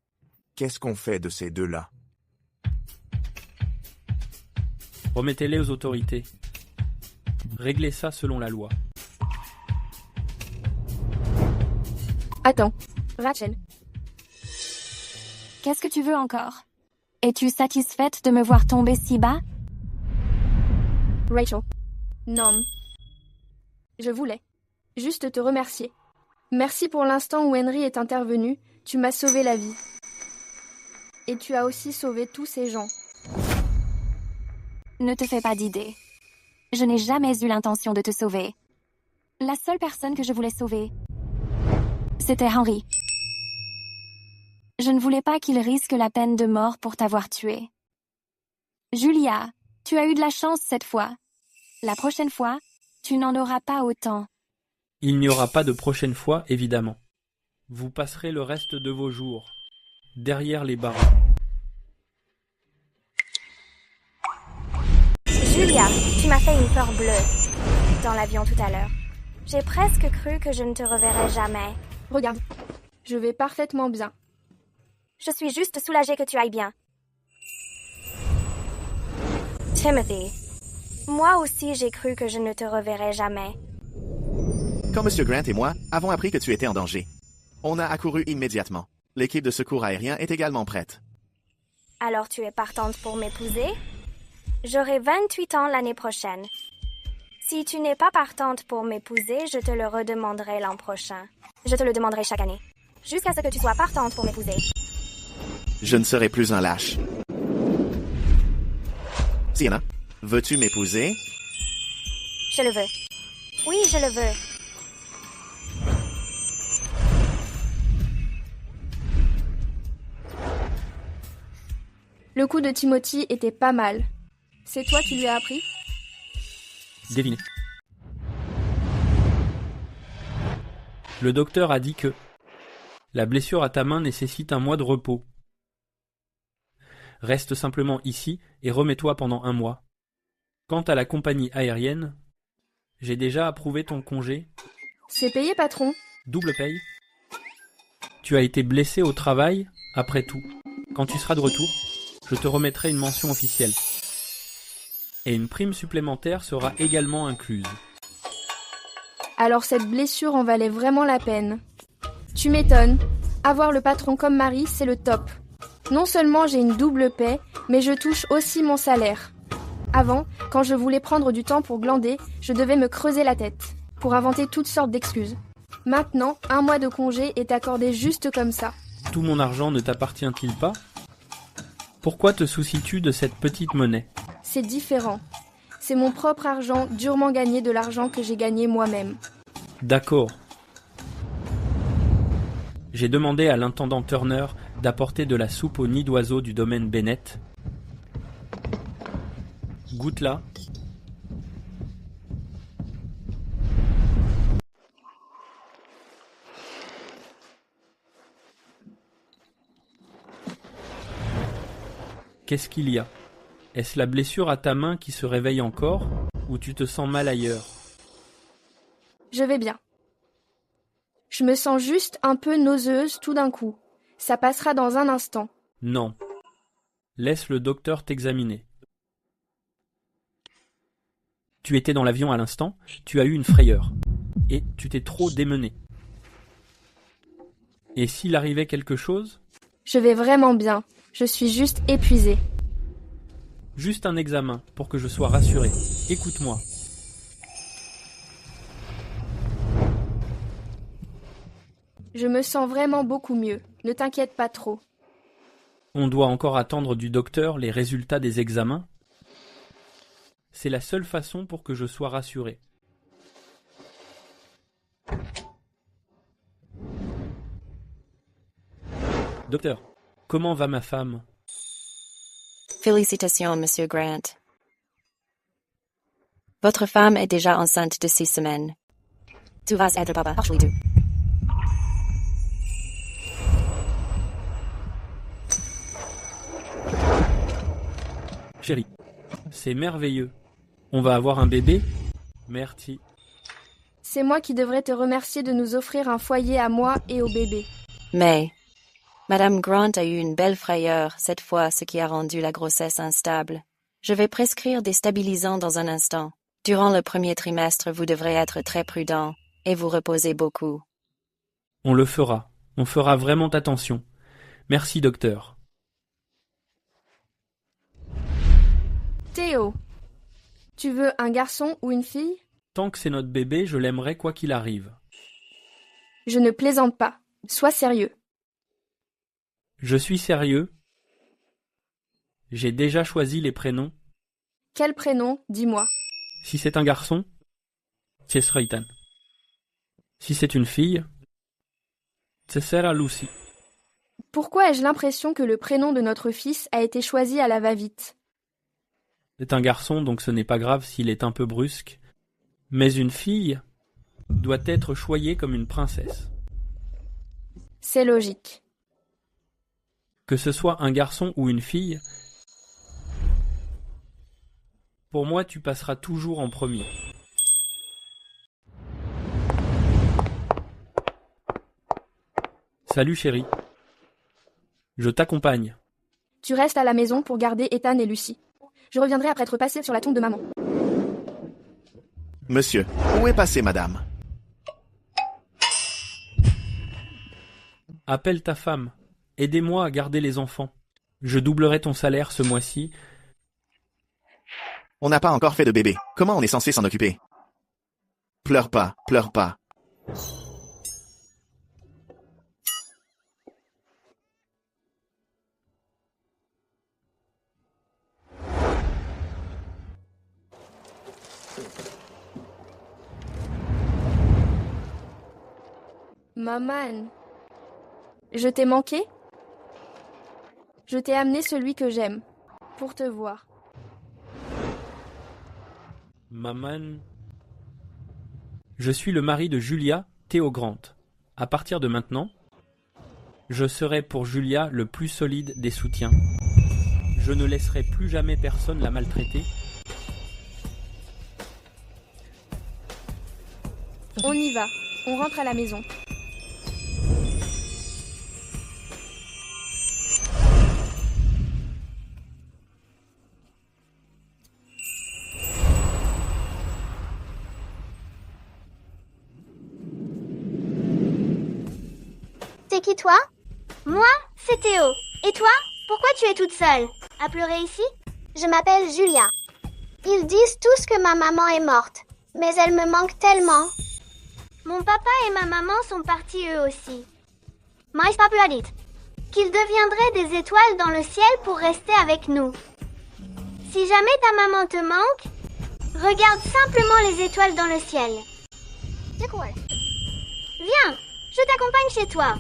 Qu'est-ce qu'on fait de ces deux-là? Remettez-les aux autorités. Réglez ça selon la loi. Attends, Rachel. Qu'est-ce que tu veux encore? Es-tu satisfaite de me voir tomber si bas? Rachel. Non. Je voulais juste te remercier. Merci pour l'instant où Henry est intervenu. Tu m'as sauvé la vie. Et tu as aussi sauvé tous ces gens. Ne te fais pas d'idée. Je n'ai jamais eu l'intention de te sauver. La seule personne que je voulais sauver, c'était Henry. Je ne voulais pas qu'il risque la peine de mort pour t'avoir tué. Julia, tu as eu de la chance cette fois. La prochaine fois, tu n'en auras pas autant. Il n'y aura pas de prochaine fois, évidemment. Vous passerez le reste de vos jours derrière les barreaux. Julia, tu m'as fait une peur bleue dans l'avion tout à l'heure. J'ai presque cru que je ne te reverrais jamais. Regarde, je vais parfaitement bien. Je suis juste soulagée que tu ailles bien. Timothy, moi aussi j'ai cru que je ne te reverrais jamais. Quand M. Grant et moi avons appris que tu étais en danger, on a accouru immédiatement. L'équipe de secours aérien est également prête. Alors tu es partante pour m'épouser? J'aurai 28 ans l'année prochaine. Si tu n'es pas partante pour m'épouser, je te le redemanderai l'an prochain. Je te le demanderai chaque année. Jusqu'à ce que tu sois partante pour m'épouser. Je ne serai plus un lâche. Sienna, veux-tu m'épouser? Je le veux. Oui, je le veux. Le coup de Timothy était pas mal. C'est toi qui lui as appris? Devinez. Le docteur a dit que la blessure à ta main nécessite un mois de repos. Reste simplement ici et remets-toi pendant 1 mois. Quant à la compagnie aérienne, j'ai déjà approuvé ton congé. C'est payé, patron. Double paye. Tu as été blessé au travail, après tout. Quand tu seras de retour, je te remettrai une mention officielle. Et une prime supplémentaire sera également incluse. Alors cette blessure en valait vraiment la peine. Tu m'étonnes. Avoir le patron comme mari, c'est le top. Non seulement j'ai une double paie, mais je touche aussi mon salaire. Avant, quand je voulais prendre du temps pour glander, je devais me creuser la tête, pour inventer toutes sortes d'excuses. Maintenant, 1 mois de congé est accordé juste comme ça. Tout mon argent ne t'appartient-il pas? Pourquoi te soucies-tu de cette petite monnaie? C'est différent. C'est mon propre argent, durement gagné de l'argent que j'ai gagné moi-même. D'accord. J'ai demandé à l'intendant Turner d'apporter de la soupe au nid d'oiseau du domaine Bennett. Goûte-la. Qu'est-ce qu'il y a? Est-ce la blessure à ta main qui se réveille encore, ou tu te sens mal ailleurs? Je vais bien. Je me sens juste un peu nauseuse tout d'un coup. Ça passera dans un instant. Non. Laisse le docteur t'examiner. Tu étais dans l'avion à l'instant, tu as eu une frayeur. Et tu t'es trop démené. Et s'il arrivait quelque chose? Je vais vraiment bien. Je suis juste épuisée. Juste un examen, pour que je sois rassuré. Écoute-moi. Je me sens vraiment beaucoup mieux. Ne t'inquiète pas trop. On doit encore attendre du docteur les résultats des examens. C'est la seule façon pour que je sois rassuré. Docteur, comment va ma femme? Félicitations, Monsieur Grant. Votre femme est déjà enceinte de 6 semaines. Tu vas être papa, Ashley 2. Chérie, c'est merveilleux. On va avoir un bébé? Merci. C'est moi qui devrais te remercier de nous offrir un foyer à moi et au bébé. Mais Madame Grant a eu une belle frayeur cette fois, ce qui a rendu la grossesse instable. Je vais prescrire des stabilisants dans un instant. Durant le premier trimestre, vous devrez être très prudent et vous reposer beaucoup. On le fera. On fera vraiment attention. Merci, docteur. Théo, tu veux un garçon ou une fille? Tant que c'est notre bébé, je l'aimerais quoi qu'il arrive. Je ne plaisante pas. Sois sérieux. Je suis sérieux. J'ai déjà choisi les prénoms. Quel prénom? Dis-moi. Si c'est un garçon, ce sera Ethan. Si c'est une fille, ce sera Lucy. Pourquoi ai-je l'impression que le prénom de notre fils a été choisi à la va-vite? C'est un garçon, donc ce n'est pas grave s'il est un peu brusque. Mais une fille doit être choyée comme une princesse. C'est logique. Que ce soit un garçon ou une fille, pour moi tu passeras toujours en premier. Salut chérie. Je t'accompagne. Tu restes à la maison pour garder Ethan et Lucie. Je reviendrai après être passé sur la tombe de maman. Monsieur, où est passée madame? Appelle ta femme. Aidez-moi à garder les enfants. Je doublerai ton salaire ce mois-ci. On n'a pas encore fait de bébé. Comment on est censé s'en occuper? Pleure pas, pleure pas. Maman, je t'ai manqué? Je t'ai amené celui que j'aime, pour te voir. Maman, je suis le mari de Julia, Théo Grant. À partir de maintenant, je serai pour Julia le plus solide des soutiens. Je ne laisserai plus jamais personne la maltraiter. On y va, on rentre à la maison. C'est qui toi? Moi, c'est Théo. Et toi? Pourquoi tu es toute seule? À pleurer ici? Je m'appelle Julia. Ils disent tous que ma maman est morte, mais elle me manque tellement. Mon papa et ma maman sont partis eux aussi. Mais papa dit qu'ils deviendraient des étoiles dans le ciel pour rester avec nous. Si jamais ta maman te manque, regarde simplement les étoiles dans le ciel. Viens, je t'accompagne chez toi.